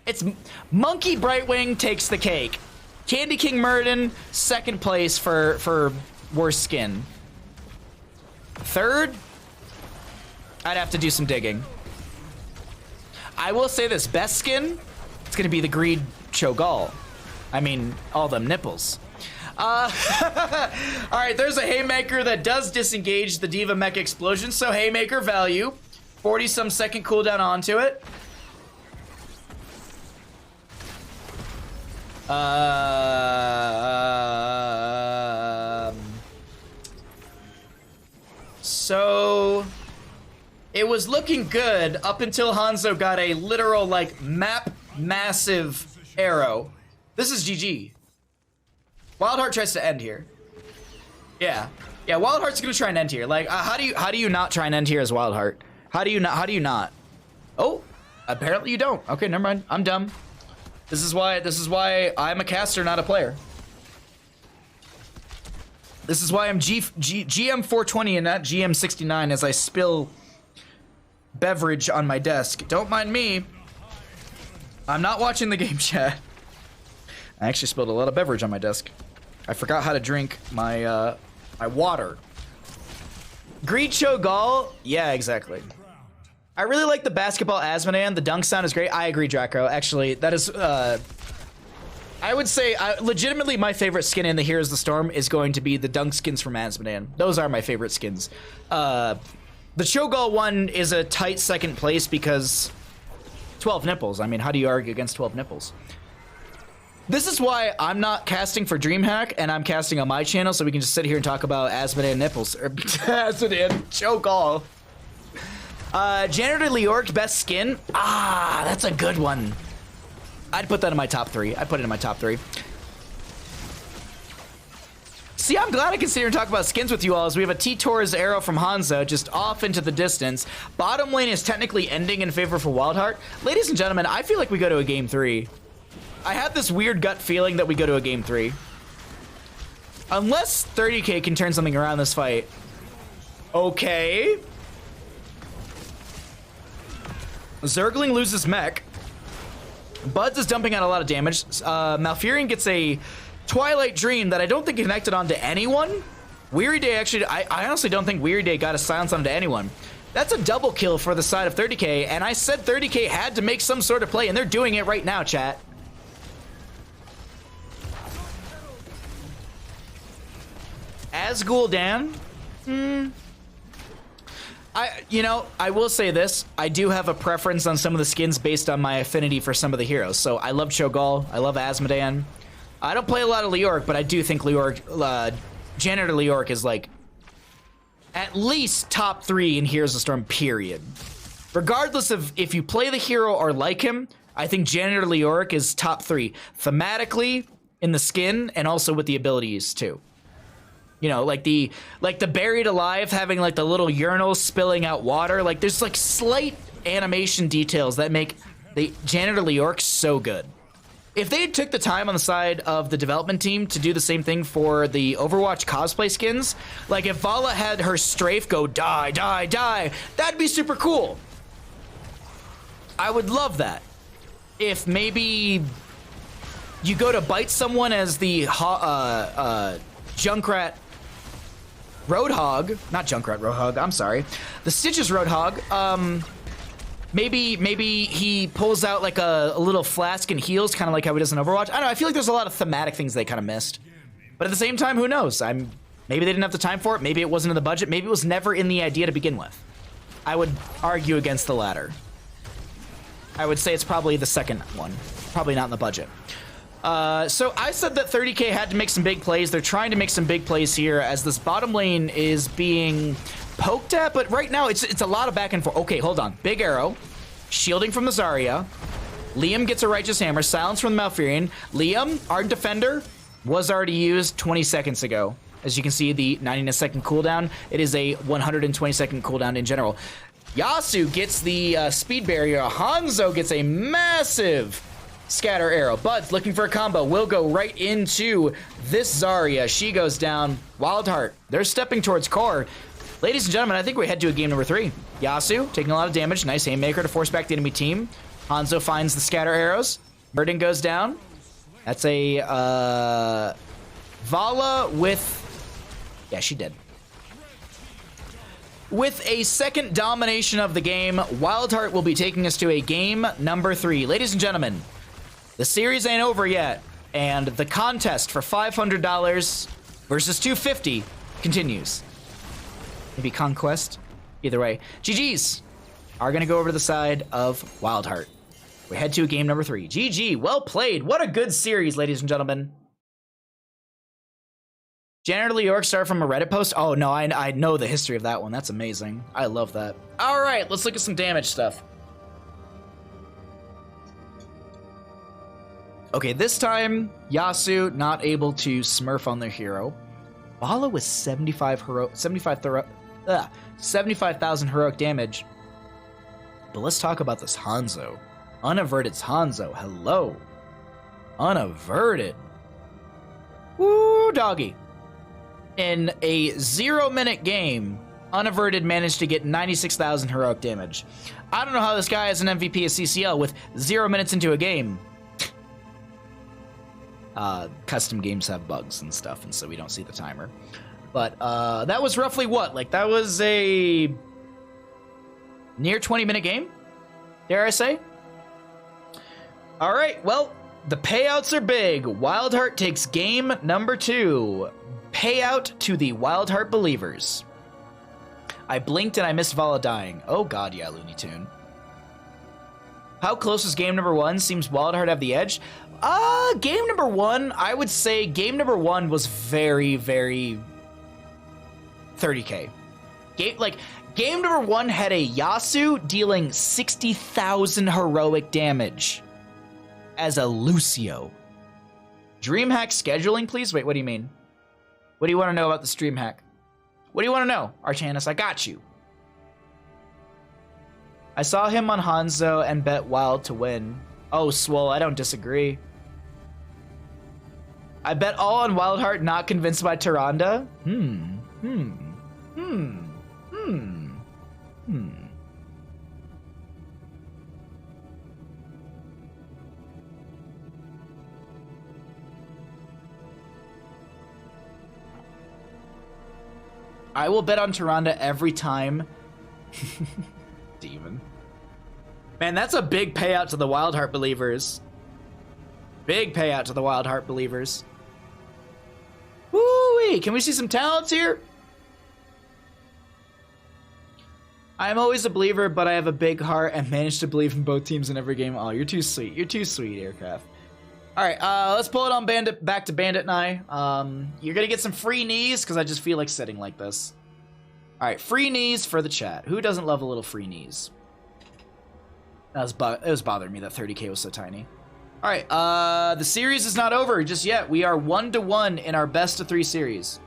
It's Monkey Brightwing takes the cake. Candy King Murden, second place for worst skin. Third, I'd have to do some digging. I will say this, best skin, it's gonna be the Greed Cho'Gall. I mean, all them nipples. All right, there's a Haymaker that does disengage the Diva Mech explosion, so Haymaker value. 40-some second cooldown onto it. So it was looking good up until Hanzo got a literal like map massive arrow. This is GG. WildHeart tries to end here. Yeah, WildHeart's gonna try and end here. Like, how do you not try and end here as WildHeart? How do you not? Oh, apparently you don't. Okay, never mind. I'm dumb. This is why I'm a caster, not a player. This is why I'm GM 420 and not GM 69 as I spill beverage on my desk. Don't mind me. I'm not watching the game chat. I actually spilled a lot of beverage on my desk. I forgot how to drink my my water. Greed Cho'Gall? Yeah, exactly. I really like the basketball Asmodean. The dunk sound is great. I agree, Draco. Actually, that is I would say legitimately my favorite skin in the Heroes of the Storm is going to be the dunk skins from Asmodean. Those are my favorite skins. The Cho'Gall one is a tight second place because 12 nipples. I mean, how do you argue against 12 nipples? This is why I'm not casting for DreamHack and I'm casting on my channel so we can just sit here and talk about Asmodean nipples. Or Asmodean Cho'Gall. Janitor Leoric, best skin. Ah, that's a good one. I'd put that in my top 3. I'd put it in my top 3. See, I'm glad I can sit here and talk about skins with you all as we have a T-Tor's arrow from Hanzo just off into the distance. Bottom lane is technically ending in favor for WildHeart. Ladies and gentlemen, I feel like we go to a game 3. I have this weird gut feeling that we go to a game 3. Unless 30k can turn something around this fight. Okay. Zergling loses mech. Buds is dumping out a lot of damage. Malfurion gets a Twilight Dream that I don't think connected onto anyone. Weary Day actually, I honestly don't think Weary Day got a silence onto anyone. That's a double kill for the side of 30k, and I said 30k had to make some sort of play, and they're doing it right now, chat. Asgul Dan? I will say this. I do have a preference on some of the skins based on my affinity for some of the heroes. So I love Cho'Gall. I love Asmodean. I don't play a lot of Leoric, but I do think Janitor Leoric is like at least top 3 in Heroes of the Storm, period. Regardless of if you play the hero or like him, I think Janitor Leoric is top 3. Thematically, in the skin, and also with the abilities too. You know, like the Buried Alive having like the little urinal spilling out water. Like there's like slight animation details that make the Janitor Leoric so good. If they took the time on the side of the development team to do the same thing for the Overwatch cosplay skins, like if Vala had her strafe go die, die, die, that'd be super cool. I would love that. If maybe you go to bite someone as the Junkrat Roadhog, not Junkrat Roadhog, I'm sorry. The Stitches Roadhog, maybe he pulls out like a little flask and heals, kind of like how he does in Overwatch. I don't know, I feel like there's a lot of thematic things they kind of missed. But at the same time, who knows? Maybe they didn't have the time for it, maybe it wasn't in the budget, maybe it was never in the idea to begin with. I would argue against the latter. I would say it's probably the second one, probably not in the budget. So I said that 30k had to make some big plays. They're trying to make some big plays here as this bottom lane is being poked at, but right now it's a lot of back and forth. Okay, hold on. Big arrow, shielding from the Zarya. Liam gets a Righteous Hammer, silence from the Malfurion. Liam, Ardent Defender, was already used 20 seconds ago. As you can see, the 90-second cooldown. It is a 120-second cooldown in general. Yasuo gets the speed barrier. Hanzo gets a massive scatter arrow. Bud's looking for a combo. Will go right into this Zarya. She goes down. WildHeart, they're stepping towards core. Ladies and gentlemen, I think we head to a game number 3. Yasuo taking a lot of damage. Nice Haymaker to force back the enemy team. Hanzo finds the scatter arrows. Burden goes down. That's a Vala with... Yeah, she did. With a second domination of the game, WildHeart will be taking us to a game number 3. Ladies and gentlemen, the series ain't over yet, and the contest for $500 versus $250 continues. Maybe Conquest. Either way. GG's are going to go over to the side of WildHeart. We head to game number 3. GG, well played. What a good series, ladies and gentlemen. Janitor York started from a Reddit post? Oh, no, I know the history of that one. That's amazing. I love that. All right, let's look at some damage stuff. Okay, this time, Yasuo not able to smurf on their hero. Bala with 75,000 heroic damage. But let's talk about this Hanzo. Unaverted's Hanzo. Hello. Unaverted. Woo, doggy. In a 0-minute game, Unaverted managed to get 96,000 heroic damage. I don't know how this guy is an MVP of CCL with 0 minutes into a game. Custom games have bugs and stuff, and so we don't see the timer. But that was roughly what? Like, that was a near 20-minute game, dare I say? All right, well, the payouts are big. WildHeart takes game number 2. Payout to the WildHeart believers. I blinked and I missed Vala dying. Oh god, yeah, Looney Tune. How close is game number 1? Seems WildHeart have the edge. Game number 1, I would say game number 1 was very, very 30k. Game number 1 had a Yasuo dealing 60,000 heroic damage as a Lucio. DreamHack scheduling, please? Wait, what do you mean? What do you want to know about this DreamHack? What do you want to know, Archanis? I got you. I saw him on Hanzo and bet Wild to win. Oh, Swole, I don't disagree. I bet all on WildHeart, not convinced by Tyrande. I will bet on Tyrande every time. Demon. Man, that's a big payout to the WildHeart believers. Big payout to the WildHeart believers. Woo-wee! Can we see some talents here? I'm always a believer, but I have a big heart and manage to believe in both teams in every game. Oh, you're too sweet. You're too sweet, Aircraft. All right, let's pull it on Bandit, back to Bandit and I. You're gonna get some free knees because I just feel like sitting like this. All right, free knees for the chat. Who doesn't love a little free knees? It was bothering me that 30k was so tiny. All right, the series is not over just yet. We are 1-1 in our best of 3 series.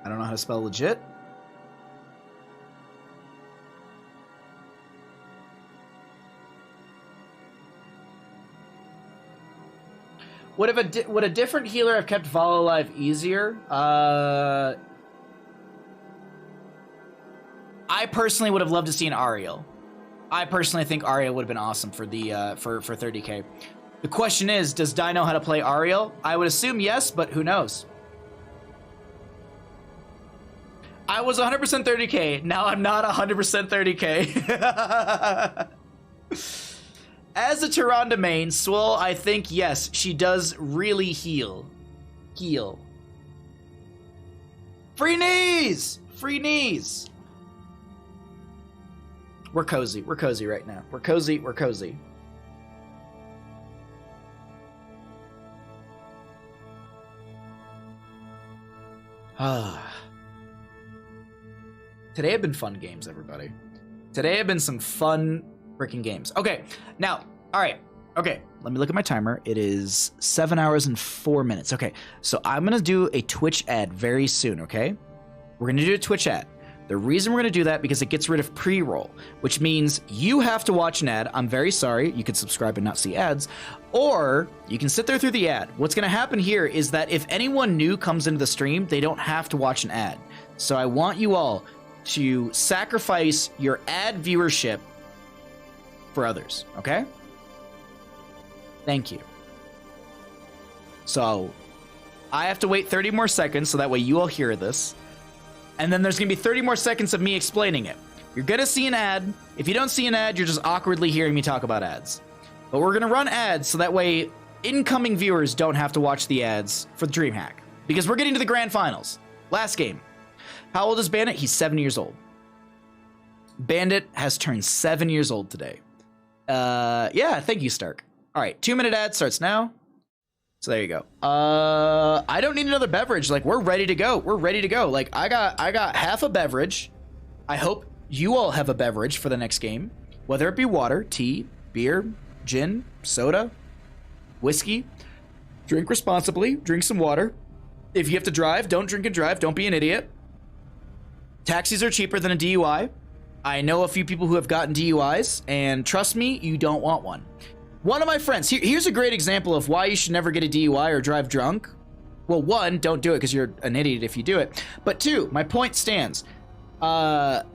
I don't know how to spell legit. Would a different healer have kept Vala alive easier? I personally would have loved to see an Ariel. I personally think Ariel would have been awesome for the for 30k. The question is, does Dai know how to play Ariel? I would assume yes, but who knows? I was 100% 30k. Now I'm not 100% 30k. As a Tyrande main, Swole, I think, yes, she does really heal. Free knees! Free knees! We're cozy. We're cozy right now. We're cozy. We're cozy. Today have been fun games, everybody. Today have been some fun freaking games. Okay, now, all right. Okay, let me look at my timer. It is 7 hours and 4 minutes. Okay, so I'm gonna do a Twitch ad very soon, okay? We're gonna do a Twitch ad. The reason we're going to do that because it gets rid of pre-roll, which means you have to watch an ad. I'm very sorry. You could subscribe and not see ads, or you can sit there through the ad. What's going to happen here is that if anyone new comes into the stream, they don't have to watch an ad. So I want you all to sacrifice your ad viewership for others, okay? Thank you. So I have to wait 30 more seconds so that way you all hear this. And then there's going to be 30 more seconds of me explaining it. You're going to see an ad. If you don't see an ad, you're just awkwardly hearing me talk about ads. But we're going to run ads so that way incoming viewers don't have to watch the ads for the DreamHack. Because we're getting to the grand finals. Last game. How old is Bandit? He's 7 years old. Bandit has turned 7 years old today. Yeah, thank you, Stark. All right, 2-minute ad starts now. So there you go. I don't need another beverage. Like, we're ready to go. We're ready to go. Like, I got half a beverage. I hope you all have a beverage for the next game, whether it be water, tea, beer, gin, soda, whiskey. Drink responsibly. Drink some water. If you have to drive, don't drink and drive. Don't be an idiot. Taxis are cheaper than a DUI. I know a few people who have gotten DUIs, and trust me, you don't want one. One of my friends, here's a great example of why you should never get a DUI or drive drunk. Well, one, don't do it because you're an idiot if you do it. But two, my point stands. My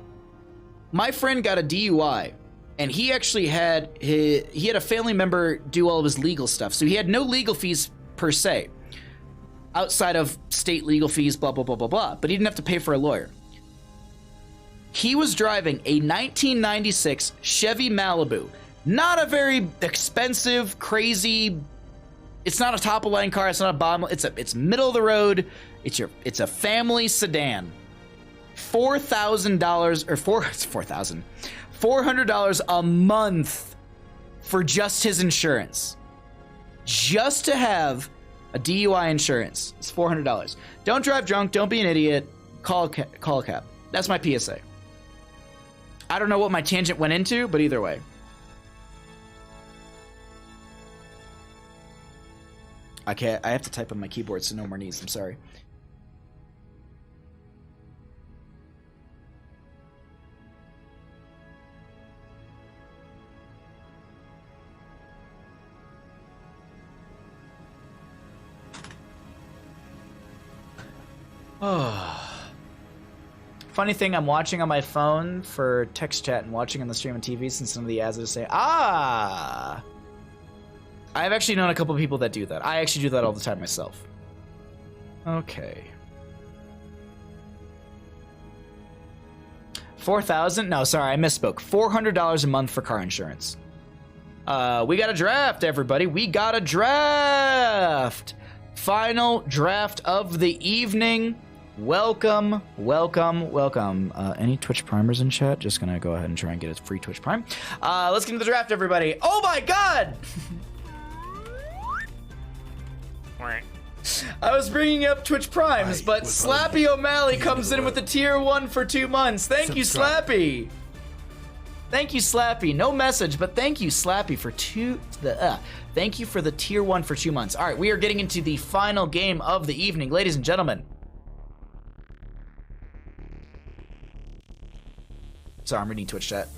friend got a DUI, and he actually had he had a family member do all of his legal stuff. So he had no legal fees per se, outside of state legal fees, blah, blah, blah, blah, blah. But he didn't have to pay for a lawyer. He was driving a 1996 Chevy Malibu. Not a very expensive, crazy. It's not a top-of-line car. It's not a bottom. It's middle of the road. It's a family sedan. $4,000 or $400 a month for just his insurance. Just to have a DUI insurance. It's $400. Don't drive drunk. Don't be an idiot. Call a cab. That's my PSA. I don't know what my tangent went into, but either way. I have to type on my keyboard, so no more knees. I'm sorry. Oh. Funny thing, I'm watching on my phone for text chat and watching on the stream on TV since some of the ads are saying, ah. I've actually known a couple of people that do that. I actually do that all the time myself. Okay. 4,000? No, sorry, I misspoke. $400 a month for car insurance. We got a draft, everybody. We got a draft. Final draft of the evening. Welcome, welcome, welcome. Any Twitch primers in chat? Just gonna go ahead and try and get a free Twitch prime. Let's get into the draft, everybody. Oh my god! I was bringing up Twitch primes, but Slappy O'Malley comes in with the tier 1 for 2 months. Thank you, Slappy. Thank you, Slappy. No message, but thank you, Slappy, for thank you for the tier 1 for 2 months. All right, we are getting into the final game of the evening, ladies and gentlemen. Sorry, I'm reading Twitch chat.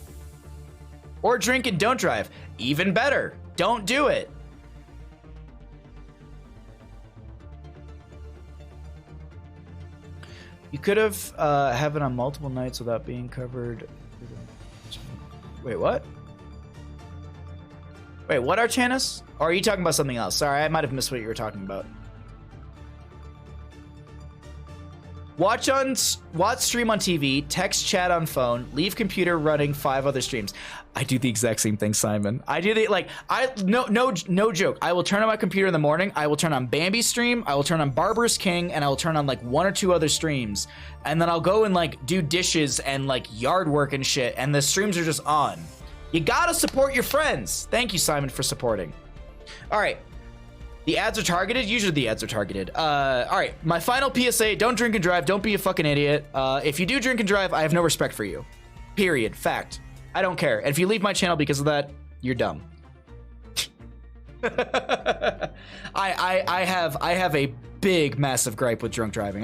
Or drink and don't drive. Even better. Don't do it. You could have it on multiple nights without being covered. Wait, what? Wait, what, Archanis? Or are you talking about something else? Sorry, I might have missed what you were talking about. Watch stream on TV, text chat on phone, leave computer running 5 other streams. I do the exact same thing, Simon. I do the, no joke. I will turn on my computer in the morning. I will turn on Bambi's stream. I will turn on Barbarous King, and I will turn on like 1 or 2 other streams. And then I'll go and like do dishes and like yard work and shit. And the streams are just on. You gotta support your friends. Thank you, Simon, for supporting. All right. The ads are targeted? Usually the ads are targeted. All right, my final PSA, don't drink and drive. Don't be a fucking idiot. If you do drink and drive, I have no respect for you. Period. Fact. I don't care. And if you leave my channel because of that, you're dumb. I have a big, massive gripe with drunk driving.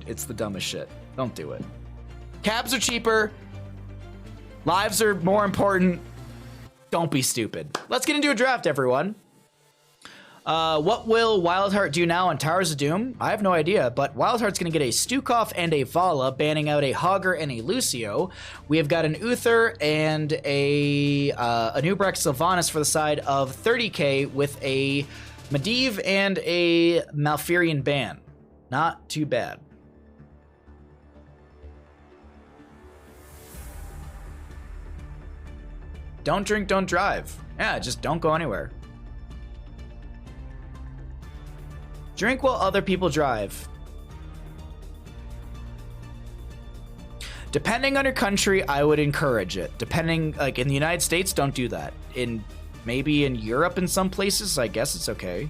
It's the dumbest shit. Don't do it. Cabs are cheaper. Lives are more important. Don't be stupid. Let's get into a draft, everyone. What will WildHeart do now on Towers of Doom? I have no idea, but WildHeart's going to get a Stukov and a Vala, banning out a Hogger and a Lucio. We have got an Uther and a Nubrex Sylvanas for the side of 30k with a Medivh and a Malfurion ban. Not too bad. Don't drink, don't drive. Yeah, just don't go anywhere. Drink while other people drive. Depending on your country, I would encourage it. Depending, like in the United States, don't do that. Maybe in Europe in some places, I guess it's okay.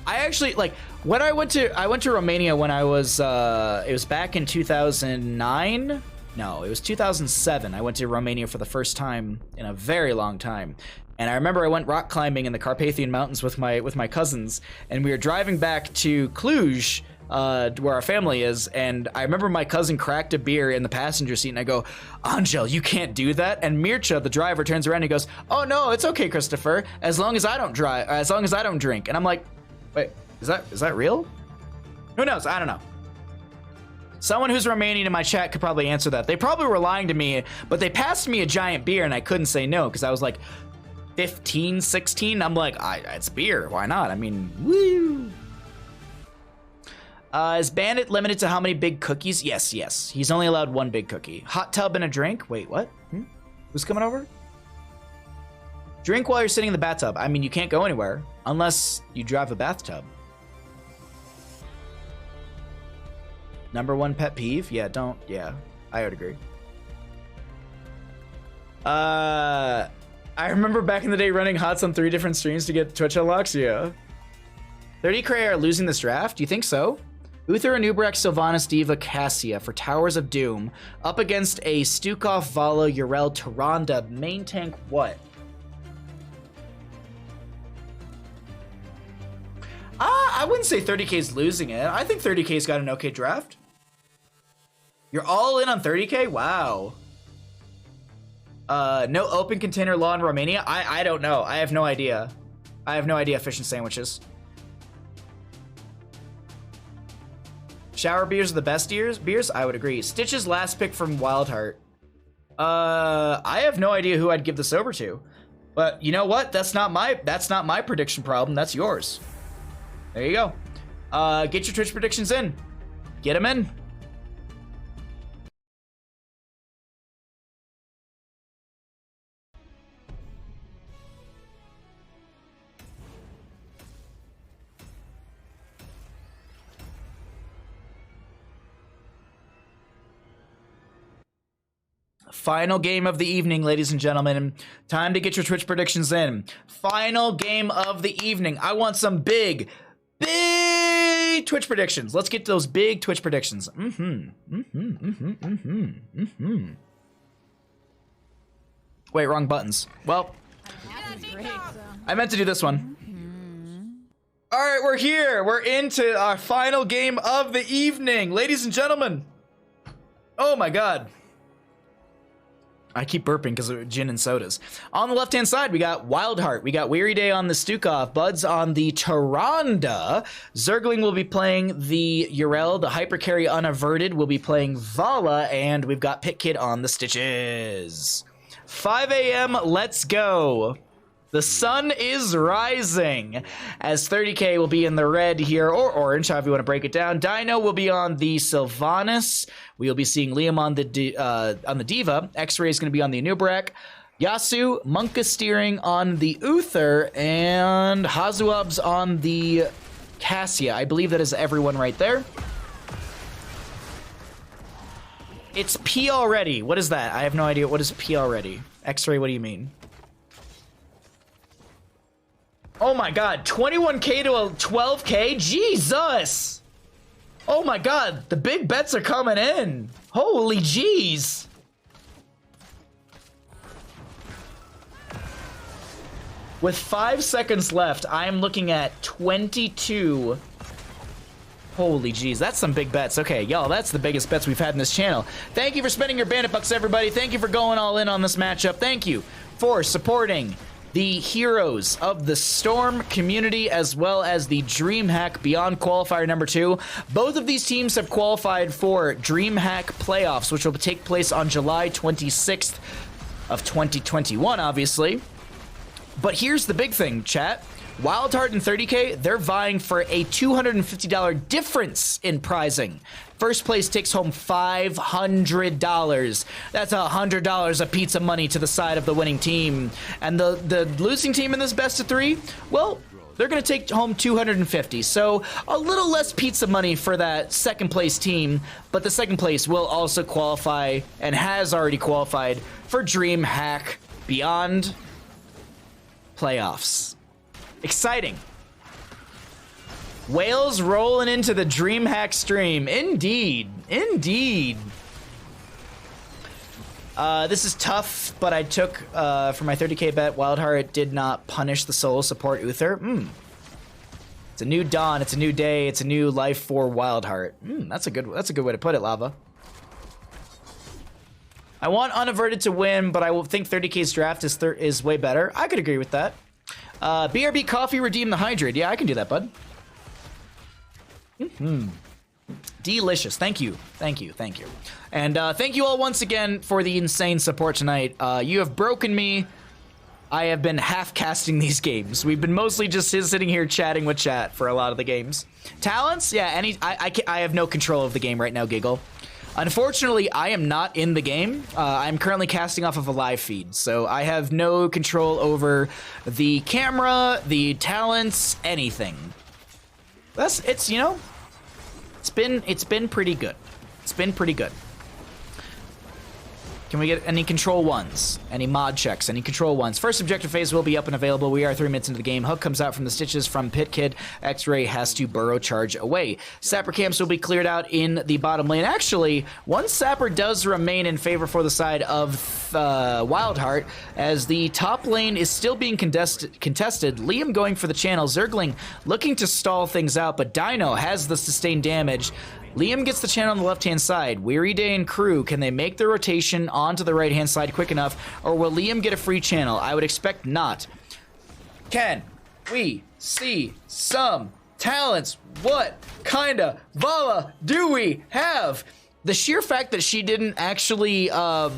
I actually, like, when I went to Romania when I was, it was back in 2009. No, it was 2007. I went to Romania for the first time in a very long time. And I remember I went rock climbing in the Carpathian Mountains with my cousins, and we were driving back to Cluj, where our family is, and I remember my cousin cracked a beer in the passenger seat, and I go, Angel, you can't do that. And Mircha, the driver, turns around and he goes, oh no, it's okay, Christopher, as long as I don't drive, as long as I don't drink. And I'm like, wait, is that real? Who knows? I don't know. Someone who's Romanian in my chat could probably answer that. They probably were lying to me, but they passed me a giant beer and I couldn't say no because I was like 15, 16. I'm like, it's beer. Why not? I mean, woo. Is Bandit limited to how many big cookies? Yes, yes. He's only allowed one big cookie. Hot tub and a drink? Wait, what? Who's coming over? Drink while you're sitting in the bathtub. I mean, you can't go anywhere unless you drive a bathtub. Number one pet peeve? Yeah, don't. Yeah, I would agree. I remember back in the day running HOTS on 3 different streams to get Twitch unlocks. Yeah. 30k are losing this draft? Do you think so? Uther, Anubrax, Sylvanas, Diva, Cassia for Towers of Doom up against a Stukov, Vala, Yrel, Tyrande. Main tank what? I wouldn't say 30k's losing it. I think 30k's got an okay draft. You're all in on 30k? Wow. No open container law in Romania? I don't know. I have no idea. I have no idea. Fish and sandwiches. Shower beers are the best beers? I would agree. Stitch's last pick from WildHeart. I have no idea who I'd give this over to. But you know what? That's not my prediction problem. That's yours. There you go. Get your Twitch predictions in. Get them in. Final game of the evening, ladies and gentlemen. Time to get your Twitch predictions in. Final game of the evening. I want some big Twitch predictions. Let's get those big Twitch predictions. Wait, wrong buttons. Well, I meant to do this one. All right, we're here. We're into our final game of the evening, ladies and gentlemen. Oh my God. I keep burping because of gin and sodas. On the left-hand side, we got WildHeart. We got Weary Day on the Stukov. Buds on the Tyrande. Zergling will be playing the Yrel. The Hypercarry Unaverted will be playing Vala. And we've got Pit Kid on the Stitches. 5 a.m. Let's go. The sun is rising, as 30k will be in the red here, or orange, however you want to break it down. Dino will be on the Sylvanas. We'll be seeing Liam on the Diva. X-Ray is going to be on the Anubarak. Yasu, Monka steering on the Uther, and Hazuab's on the Cassia. I believe that is everyone right there. It's P already. What is that? I have no idea. What is P already? X-Ray, what do you mean? Oh my God, 21k to 12k? Jesus! Oh my God, the big bets are coming in. Holy jeez. With 5 seconds left, I am looking at 22 Holy jeez, that's some big bets. Okay, y'all, that's the biggest bets we've had in this channel. Thank you for spending your bandit bucks, everybody. Thank you for going all in on this matchup. Thank you for supporting the heroes of the Storm community as well as the DreamHack Beyond Qualifier number 2. Both of these teams have qualified for DreamHack playoffs, which will take place on July 26th of 2021, obviously. But here's the big thing, chat. WildHeart and 30K, they're vying for a $250 difference in prizing. First place takes home $500. That's $100 of pizza money to the side of the winning team. And the losing team in this best of 3, well, they're going to take home $250. So a little less pizza money for that second place team, but the second place will also qualify and has already qualified for DreamHack Beyond playoffs. Exciting. Whales rolling into the DreamHack stream. Indeed. Indeed. This is tough, but I took, for my 30K bet, WildHeart did not punish the solo support Uther. It's a new dawn, it's a new day, it's a new life for WildHeart. That's a good way to put it, Lava. I want Unaverted to win, but I will think 30K's draft is way better. I could agree with that. BRB Coffee, redeem the hydrate. Yeah, I can do that, bud. Delicious. Thank you. Thank you. Thank you. And thank you all once again for the insane support tonight. You have broken me. I have been half-casting these games. We've been mostly just sitting here chatting with chat for a lot of the games. Talents? Yeah, I have no control of the game right now, Giggle. Unfortunately, I am not in the game. I'm currently casting off of a live feed, so I have no control over the camera, the talents, anything. It's you know, it's been pretty good. It's been pretty good. Can we get any control ones? Any mod checks? Any control ones? First objective phase will be up and available. We are 3 minutes into the game. Hook comes out from the stitches from Pit Kid. X-Ray has to burrow charge away. Sapper camps will be cleared out in the bottom lane. Actually, one Sapper does remain in favor for the side of WildHeart, as the top lane is still being contested. Liam going for the channel. Zergling looking to stall things out, but Dino has the sustained damage. Liam gets the channel on the left-hand side. Weary Day and crew, can they make the rotation onto the right-hand side quick enough, or will Liam get a free channel? I would expect not. Can we see some talents? What kind of Vala do we have? The sheer fact that she didn't actually, the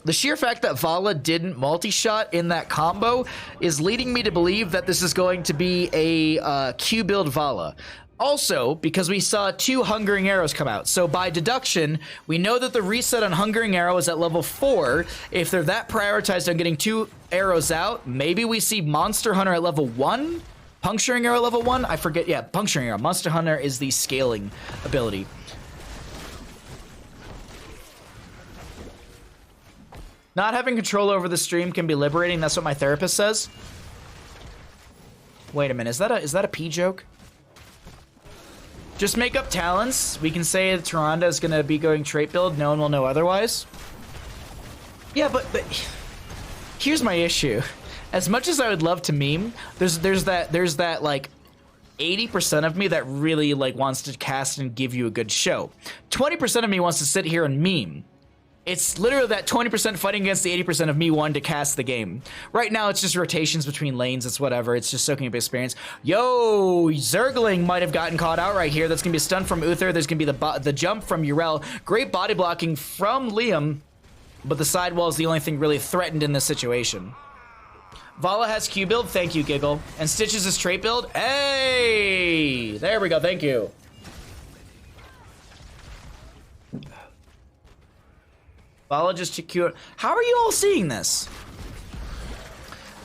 sheer fact that Vala didn't multi-shot in that combo is leading me to believe that this is going to be a Q-build Vala. Also, because we saw 2 Hungering Arrows come out. So by deduction, we know that the reset on Hungering Arrow is at level 4. If they're that prioritized on getting 2 arrows out, maybe we see Monster Hunter at level 1? Puncturing Arrow at level 1? I forget. Yeah, Puncturing Arrow. Monster Hunter is the scaling ability. Not having control over the stream can be liberating. That's what my therapist says. Wait a minute. Is that a P joke? Just make up talents. We can say that Tyrande is going to be going trait build. No one will know otherwise. Yeah, but here's my issue. As much as I would love to meme, there's that like 80% of me that really like wants to cast and give you a good show. 20% of me wants to sit here and meme. It's literally that 20% fighting against the 80% of me wanting to cast the game. Right now, it's just rotations between lanes. It's whatever. It's just soaking up experience. Yo, Zergling might have gotten caught out right here. That's going to be a stun from Uther. There's going to be the jump from Urel. Great body blocking from Liam, but the sidewall is the only thing really threatened in this situation. Vala has Q build. Thank you, Giggle. And Stitches is trait build. Hey! There we go. Thank you. Vala just secure. How are you all seeing this?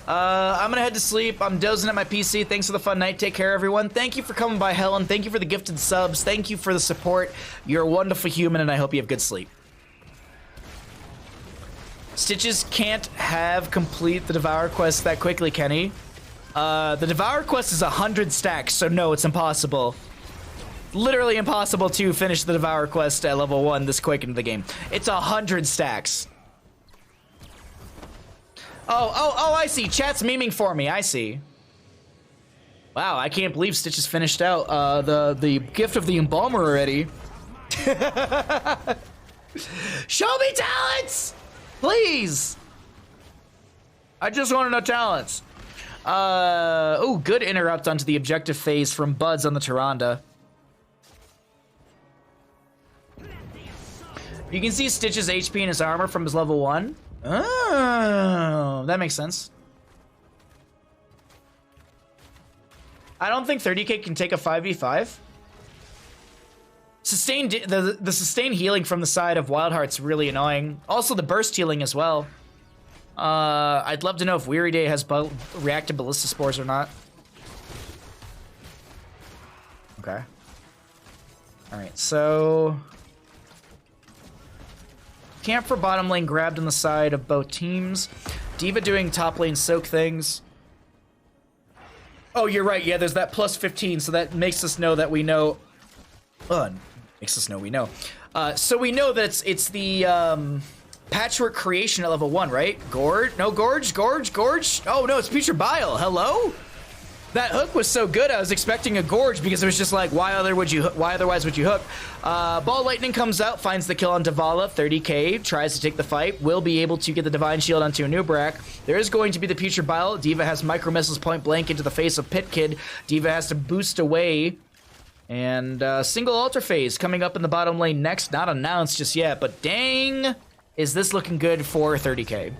I'm gonna head to sleep. I'm dozing at my PC. Thanks for the fun night. Take care, everyone. Thank you for coming by, Helen. Thank you for the gifted subs. Thank you for the support. You're a wonderful human, and I hope you have good sleep. Stitches can't complete the Devour quest that quickly, Kenny. The Devour quest is 100 stacks, so no, it's impossible. Literally impossible to finish the Devour quest at level 1 this quick into the game. It's 100 stacks. Oh, I see. Chat's memeing for me. I see. Wow, I can't believe Stitch has finished out the gift of the embalmer already. Show me talents! Please! I just want to know talents. Oh, good interrupt onto the objective phase from Buds on the Tyrande. You can see Stitch's HP and his armor from his level 1. Oh, that makes sense. I don't think 30k can take a 5v5. Sustained the sustained healing from the side of WildHeart's really annoying. Also the burst healing as well. I'd love to know if Weary Day has reactive ballista spores or not. Okay. All right, so camp for bottom lane grabbed on the side of both teams. D.Va doing top lane soak things. Oh, you're right. Yeah, there's that plus 15, so that makes us know that we know. Makes us know we know. So we know that it's the patchwork creation at level 1, right? Gorge? No, Gorge? Oh no, it's Future Bile. Hello? That hook was so good, I was expecting a Gorge because it was just like, why otherwise would you hook? Ball Lightning comes out, finds the kill on Davala, 30k, tries to take the fight, will be able to get the Divine Shield onto Anubrak. There is going to be the Future Bile. D.Va has micro missiles point blank into the face of Pit Kid. D.Va has to boost away. And single altar phase coming up in the bottom lane next, not announced just yet, but dang, is this looking good for 30k.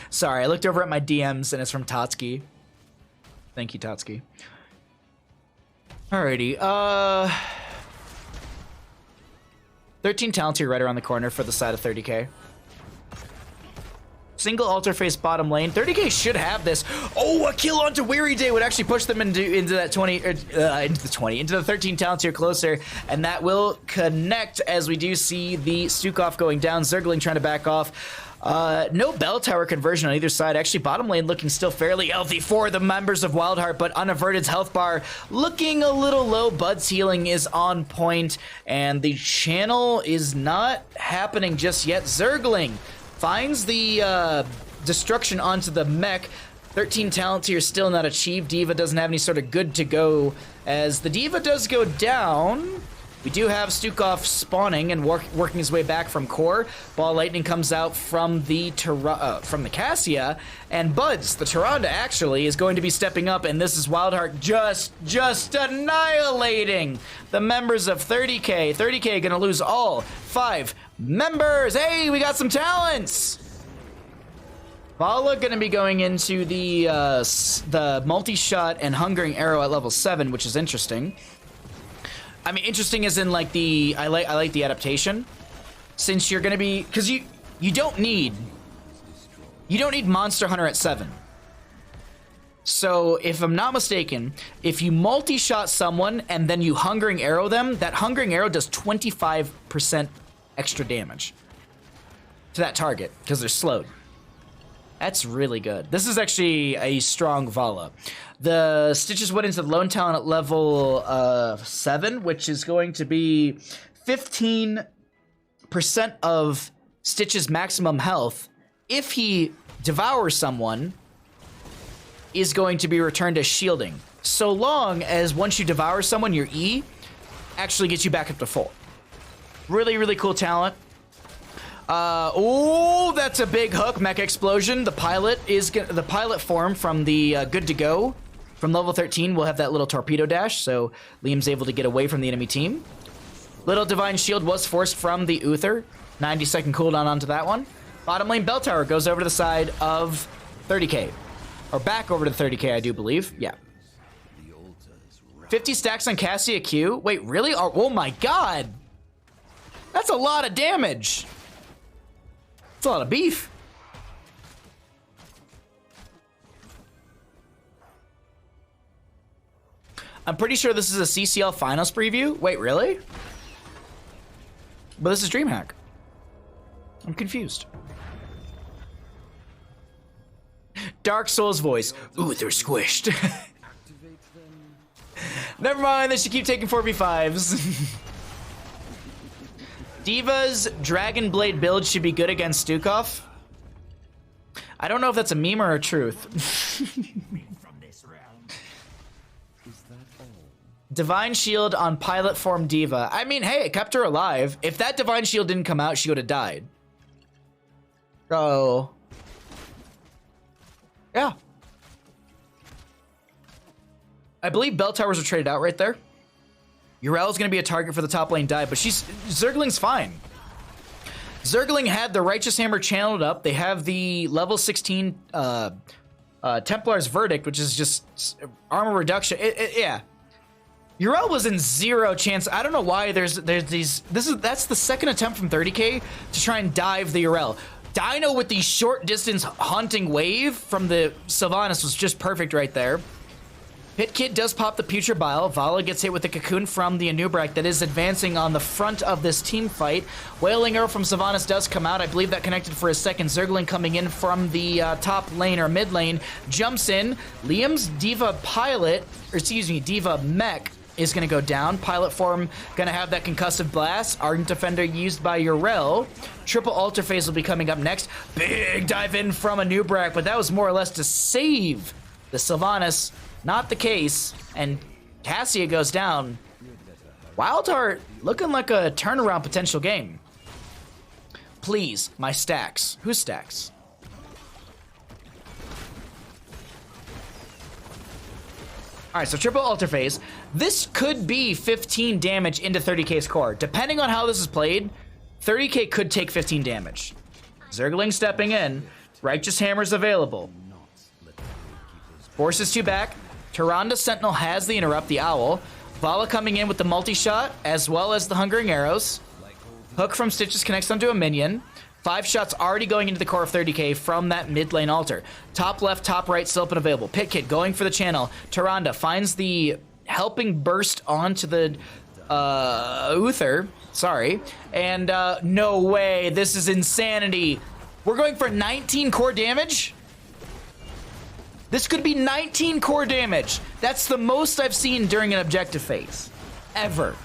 Sorry, I looked over at my DMs and it's from Totski. Thank you, Totski. Alrighty, 13 talents here right around the corner for the side of 30k. Single altar face bottom lane. 30k should have this. Oh, a kill onto Weary Day would actually push them into that 20, into the 13 talents here closer, and that will connect as we do see the Stukov going down. Zergling trying to back off. No bell tower conversion on either side. Actually, bottom lane looking still fairly healthy for the members of WildHeart, but Unaverted's health bar looking a little low. Bud's healing is on point, and the channel is not happening just yet. Zergling finds the destruction onto the mech. 13 talents here still not achieved. D.Va doesn't have any sort of good to go. As the D.Va does go down, we do have Stukov spawning and working his way back from core. Ball Lightning comes out from the Cassia, and Buds, the Tyrande actually, is going to be stepping up, and this is WildHeart just annihilating the members of 30k. 30k gonna lose all 5 members. Hey, we got some talents. Vala gonna be going into the multi-shot and hungering arrow at level 7, which is interesting. I mean, interesting as in like I like the adaptation, since you're gonna be, because you don't need Monster Hunter at 7. So if I'm not mistaken, if you multi-shot someone and then you hungering arrow them, that hungering arrow does 25% extra damage to that target because they're slowed. That's really good. This is actually a strong Vala. The Stitches went into the lone talent at level 7, which is going to be 15% of Stitch's maximum health. If he devours someone, is going to be returned as shielding. So long as once you devour someone, your E actually gets you back up to full. Really, really cool talent. Oh, that's a big hook. Mech explosion. The pilot form from the good to go from level 13 will have that little torpedo dash, so Liam's able to get away from the enemy team. Little divine shield was forced from the Uther. 90-second cooldown onto that one. Bottom lane bell tower goes over to the side of 30k, or back over to 30k, I do believe. Yeah. 50 stacks on Cassia Q. Wait, really? Oh my god, that's a lot of damage. It's a lot of beef. I'm pretty sure this is a CCL Finals preview. Wait, really? But this is DreamHack. I'm confused. Dark Souls voice. Ooh, they're squished. Never mind, they should keep taking 4v5s. Diva's Dragon Blade build should be good against Stukov. I don't know if that's a meme or a truth. Divine Shield on pilot form Diva. I mean, hey, it kept her alive. If that Divine Shield didn't come out, she would have died. Oh. Yeah. I believe bell towers are traded out right there. Urel's going to be a target for the top lane dive, but Zergling's fine. Zergling had the Righteous Hammer channeled up. They have the level 16 Templar's Verdict, which is just armor reduction. Yeah. Urel was in zero chance. I don't know why there's these. That's the second attempt from 30k to try and dive the Urel. Dino with the short distance hunting wave from the Sylvanas was just perfect right there. Pit Kid does pop the Putrid Bile. Vala gets hit with the Cocoon from the Anubrak that is advancing on the front of this team fight. Wailing Arrow from Sylvanas does come out. I believe that connected for a second. Zergling coming in from the top lane or mid lane. Jumps in. Liam's Diva Pilot, or excuse me, Diva Mech is going to go down. Pilot form going to have that Concussive Blast. Ardent Defender used by Urel. Triple Alter Phase will be coming up next. Big dive in from Anubrak, but that was more or less to save the Sylvanas. Not the case, and Cassia goes down. WildHeart looking like a turnaround potential game. Please, my stacks. Whose stacks? Alright, so triple alter phase. This could be 15 damage into 30k's core. Depending on how this is played, 30k could take 15 damage. Zergling stepping in. Righteous Hammer's available. Forces 2 back. Tyrande Sentinel has the interrupt, the owl. Vala coming in with the multi-shot, as well as the Hungering Arrows. Hook from Stitches connects onto a minion. 5 shots already going into the core of 30k from that mid lane altar. Top left, top right, still up and available. Pit Kid going for the channel. Tyrande finds the helping burst onto the Uther. Sorry. And no way, this is insanity. We're going for 19 core damage? This could be 19 core damage. That's the most I've seen during an objective phase. Ever.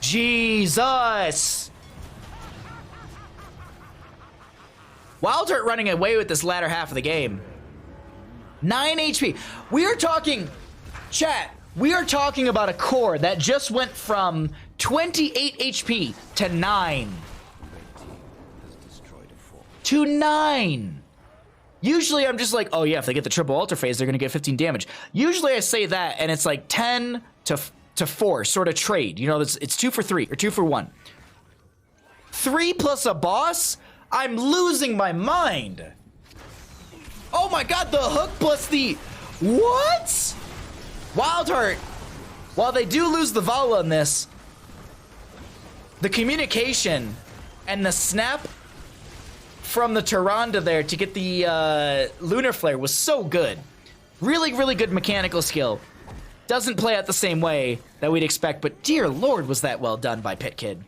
Jesus. WildHeart running away with this latter half of the game. 9 HP. We are talking, chat, we are talking about a core that just went from 28 HP to 9. To 9. Usually I'm just like, oh yeah, if they get the triple alter phase, they're gonna get 15 damage. Usually I say that and it's like 10 to 4 sort of trade. You know, it's 2 for 3 or 2 for 1. 3 plus a boss? I'm losing my mind. Oh my god, the hook plus the... What? WildHeart, while they do lose the Vala in this, the communication and the snap from the Tyrande there to get the Lunar Flare was so good. Really, really good mechanical skill. Doesn't play out the same way that we'd expect, but dear lord, was that well done by Pit Kid.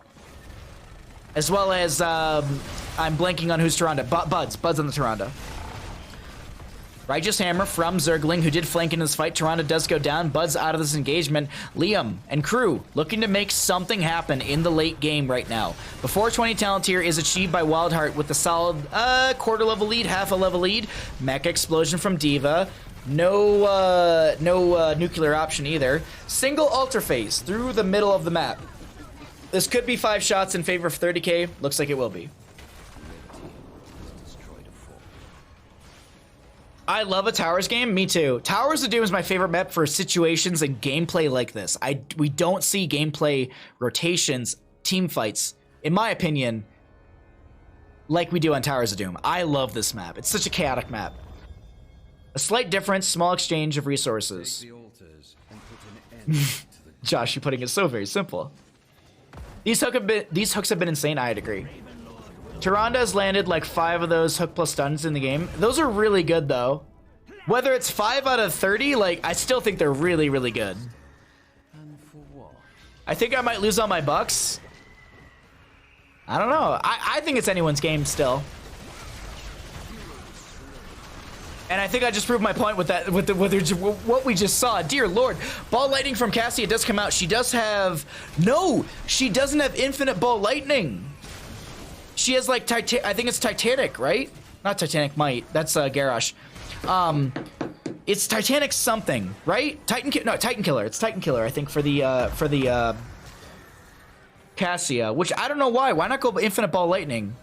As well as, I'm blanking on who's Tyrande. Bud's on the Tyrande. Righteous Hammer from Zergling, who did flank in this fight. Tyrande does go down. Bud's out of this engagement. Liam and crew looking to make something happen in the late game right now. Before 20 talent tier is achieved by WildHeart with a solid quarter level lead, half a level lead. Mech explosion from Diva. No nuclear option either. Single alter phase through the middle of the map. This could be 5 shots in favor of 30k. Looks like it will be. I love a Towers game. Me too. Towers of Doom is my favorite map for situations and gameplay like this. We don't see gameplay rotations, team fights, in my opinion, like we do on Towers of Doom. I love this map. It's such a chaotic map. A slight difference, small exchange of resources. Josh, you're putting it so very simple. These hooks have been insane. I'd agree. Tyrande has landed like 5 of those hook plus stuns in the game. Those are really good though. Whether it's 5 out of 30, like I still think they're really, really good. I think I might lose all my bucks. I don't know. I think it's anyone's game still. And I think I just proved my point with that, with what we just saw. Dear Lord, ball lightning from Cassia does come out. She does have, no, she doesn't have infinite ball lightning. She has like, I think it's Titanic, right? Not Titanic Might, that's Garrosh. It's Titanic something, right? Titan Killer, it's Titan Killer, I think, for the Cassia, which I don't know why. Why not go infinite ball lightning?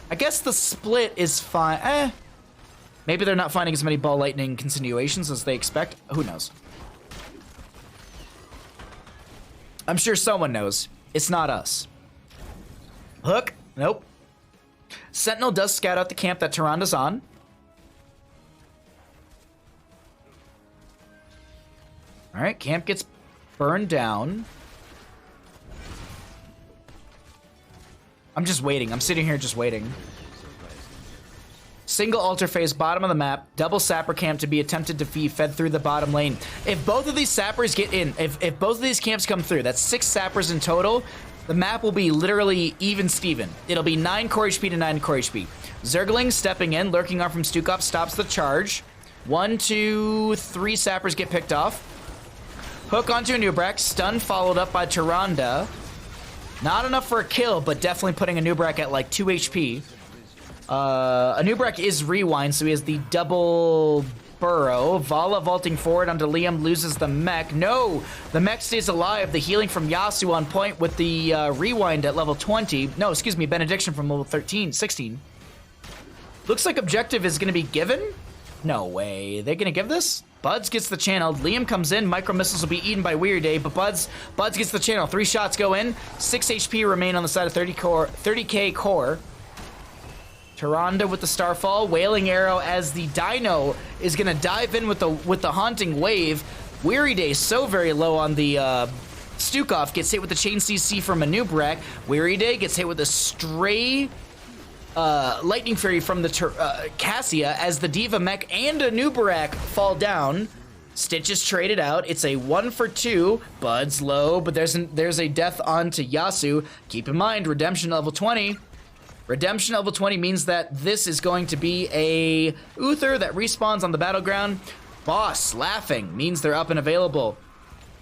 I guess the split is fine. Maybe they're not finding as many ball lightning continuations as they expect. Who knows? I'm sure someone knows. It's not us. Hook? Nope. Sentinel does scout out the camp that Tyranda's on. Alright, camp gets burned down. I'm just waiting. I'm sitting here just waiting. Single altar phase, bottom of the map. Double sapper camp to be attempted to be fed through the bottom lane. If both of these sappers get in, if both of these camps come through, that's 6 sappers in total. The map will be literally even Steven. It'll be 9 core HP to 9 core HP. Zergling stepping in, lurking arm from Stukov stops the charge. 1, 2, 3 sappers get picked off. Hook onto a Nubrak, stun followed up by Tyrande. Not enough for a kill, but definitely putting a Nubrak at like 2 HP. A Nubrak is rewind, so he has the double burrow. Vala vaulting forward onto Liam, loses the mech. No! The mech stays alive. The healing from Yasuo on point with the rewind at level 20. No, excuse me, benediction from level 16. Looks like objective is going to be given? No way. They're going to give this? Buds gets the channel. Liam comes in. Micro missiles will be eaten by Weird Day, but Buds gets the channel. 3 shots go in. 6 HP remain on the side of 30k core. Tyrande with the Starfall. Wailing Arrow as the Dino is going to dive in with the Haunting Wave. Weary Day so very low on the Stukov. Gets hit with the Chain CC from a Nubrak. Weary Day gets hit with a stray Lightning Fury from the Cassia as the Diva mech and a Nubrak fall down. Stitch is traded out. It's a 1 for 2. Bud's low, but there's a death onto Yasu. Keep in mind, Redemption level 20. Redemption level 20 means that this is going to be a Uther that respawns on the battleground. Boss laughing means they're up and available.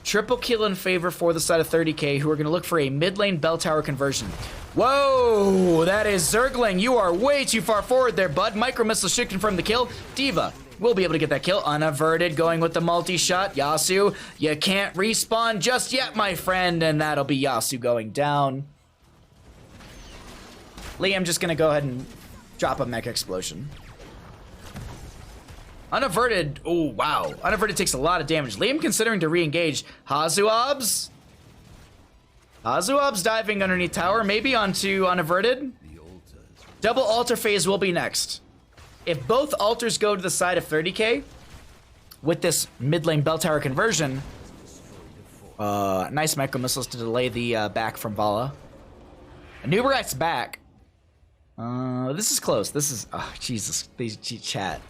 Triple kill in favor for the side of 30k, who are going to look for a mid lane bell tower conversion. Whoa, that is Zergling. You are way too far forward there, bud. Micro missile should confirm the kill. Diva will be able to get that kill. Unaverted, going with the multi-shot. Yasu, you can't respawn just yet, my friend, and that'll be Yasu going down. Liam just gonna go ahead and drop a mech explosion. Unaverted, oh wow. Unaverted takes a lot of damage. Liam considering to re-engage. Hazuobs diving underneath tower, maybe onto Unaverted. Double altar phase will be next. If both altars go to the side of 30k, with this mid lane bell tower conversion, nice micro missiles to delay the back from Vala. Nubrak's back. This is close. This is, oh, Jesus, these chat.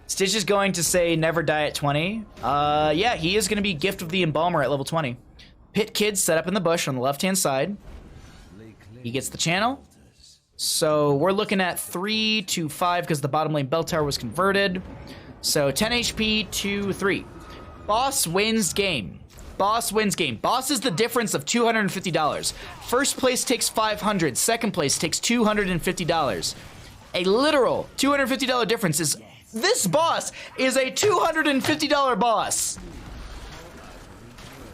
Stitch is going to say never die at 20. Yeah, he is going to be Gift of the Embalmer at level 20. Pit Kid set up in the bush on the left-hand side. He gets the channel. So we're looking at 3 to 5 because the bottom lane bell tower was converted. So 10 HP to 3. Boss wins game. Boss wins game. Boss is the difference of $250. First place takes $500. Second place takes $250. A literal $250 difference is... This boss is a $250 boss.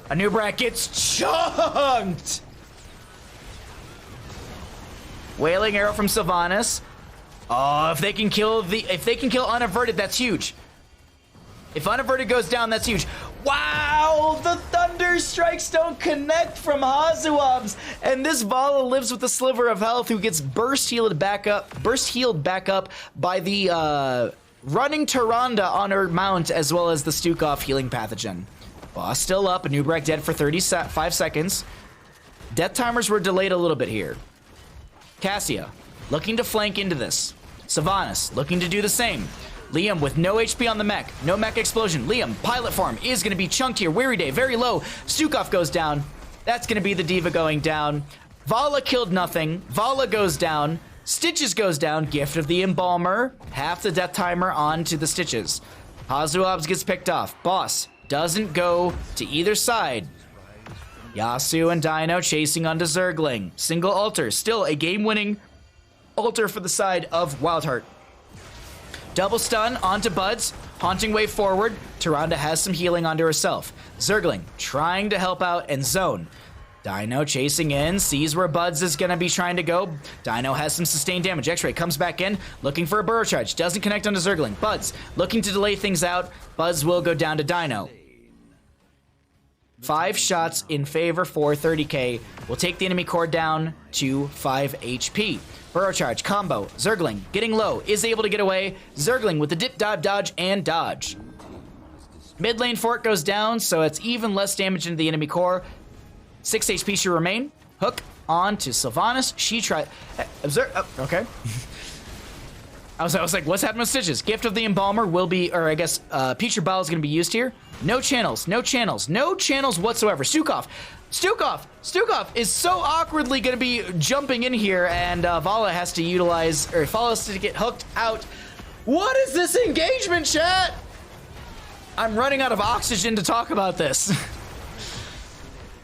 A Nubrak gets chunked. Wailing Arrow from Sylvanas. Oh, if they can kill Unaverted, that's huge. If Unaverted goes down, that's huge. Wow, the Thunder Strikes don't connect from Hazuobs, and this Vala lives with a sliver of health, who gets burst healed back up by the running Tyrande on her mount, as well as the Stukov healing pathogen. Boss still up, a Nubrak dead for 35 seconds. Death timers were delayed a little bit here. Cassia looking to flank into this. Sylvanas looking to do the same. Liam with no HP on the mech. No mech explosion. Liam, pilot form, is going to be chunked here. Weary Day, very low. Stukov goes down. That's going to be the Diva going down. Vala killed nothing. Vala goes down. Stitches goes down. Gift of the Embalmer. Half the death timer onto the Stitches. Hazuabs gets picked off. Boss doesn't go to either side. Yasuo and Dino chasing onto Zergling. Single altar. Still a game-winning altar for the side of WildHeart. Double stun onto Buds. Haunting wave forward. Tyrande has some healing onto herself. Zergling trying to help out and zone. Dino chasing in, sees where Buds is going to be trying to go. Dino has some sustained damage. X-Ray comes back in, looking for a burrow charge. Doesn't connect onto Zergling. Buds looking to delay things out. Buds will go down to Dino. 5 shots in favor for 30k. Will take the enemy core down to 5 HP. Burrow charge, combo. Zergling getting low, is able to get away. Zergling with the dip, dive, dodge, and dodge. Mid lane fort goes down, so it's even less damage into the enemy core. 6 HP should remain. Hook on to Sylvanas. She tried. Observe. Oh, okay. I was like, what's happening with Stitches? Gift of the Embalmer will be, or I guess, Peacher Ball is going to be used here. No channels, no channels, no channels whatsoever. Stukov is so awkwardly going to be jumping in here, and Vala has to utilize, or Vala has to get hooked out. What is this engagement, chat? I'm running out of oxygen to talk about this.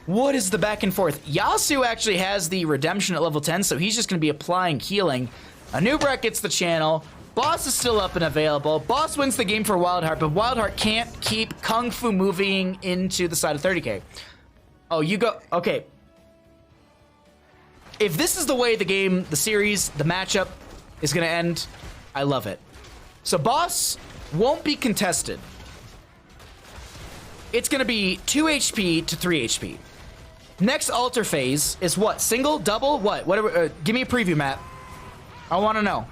What is the back and forth? Yasuo actually has the redemption at level 10, so he's just going to be applying healing. Anubrak gets the channel. Boss is still up and available. Boss wins the game for WildHeart, but WildHeart can't keep Kung Fu moving into the side of 30k. Oh, you go. Okay. If this is the way the game, the series, the matchup is going to end, I love it. So Boss won't be contested. It's going to be 2 HP to 3 HP. Next altar phase is what? Single? Double? What? Whatever. Give me a preview, Matt. I want to know.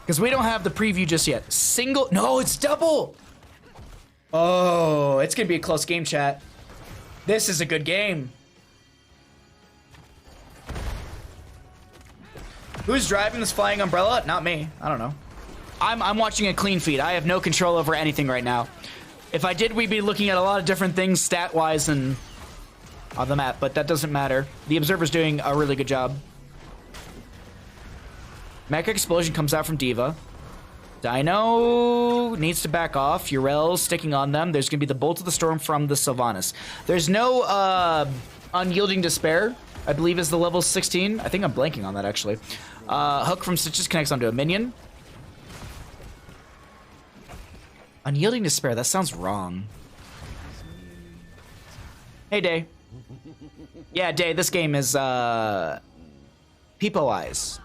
Because we don't have the preview just yet. Single? No, it's double! Oh, it's going to be a close game, chat. This is a good game. Who's driving this flying umbrella? Not me. I don't know. I'm watching a clean feed. I have no control over anything right now. If I did, we'd be looking at a lot of different things stat-wise and on the map, but that doesn't matter. The Observer's doing a really good job. Mecha Explosion comes out from D.Va. Dino needs to back off. Urel's sticking on them. There's going to be the Bolt of the Storm from the Sylvanas. There's no Unyielding Despair, I believe is the level 16. I think I'm blanking on that, actually. Hook from Stitches connects onto a minion. Unyielding Despair, that sounds wrong. Hey, Day. Yeah, Day, this game is, People Eyes.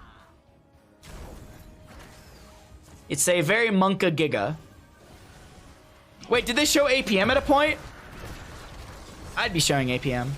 It's a very Monka Giga. Wait, did they show APM at a point? I'd be showing APM.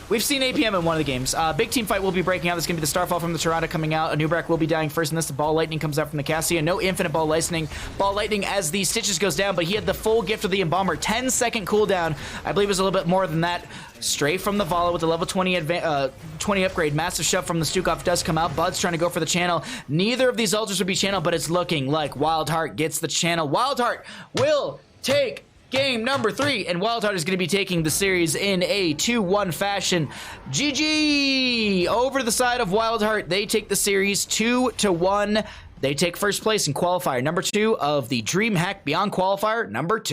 We've seen APM in one of the games. Big team fight will be breaking out. This is going to be the Starfall from the Tyrande coming out. Anubrak will be dying first in this. The Ball Lightning comes out from the Cassia. No Infinite Ball Lightning. Ball Lightning as the Stitches goes down, but he had the full Gift of the Embalmer. 10-second cooldown. I believe it was a little bit more than that. Straight from the Vala with the level 20 upgrade. Massive shove from the Stukov does come out. Bud's trying to go for the channel. Neither of these altars would be channel, but it's looking like WildHeart gets the channel. WildHeart will take game number 3, and WildHeart is going to be taking the series in a 2-1 fashion. GG! Over the side of WildHeart, they take the series 2-1. They take first place in Qualifier number 2 of the DreamHack Beyond Qualifier number 2.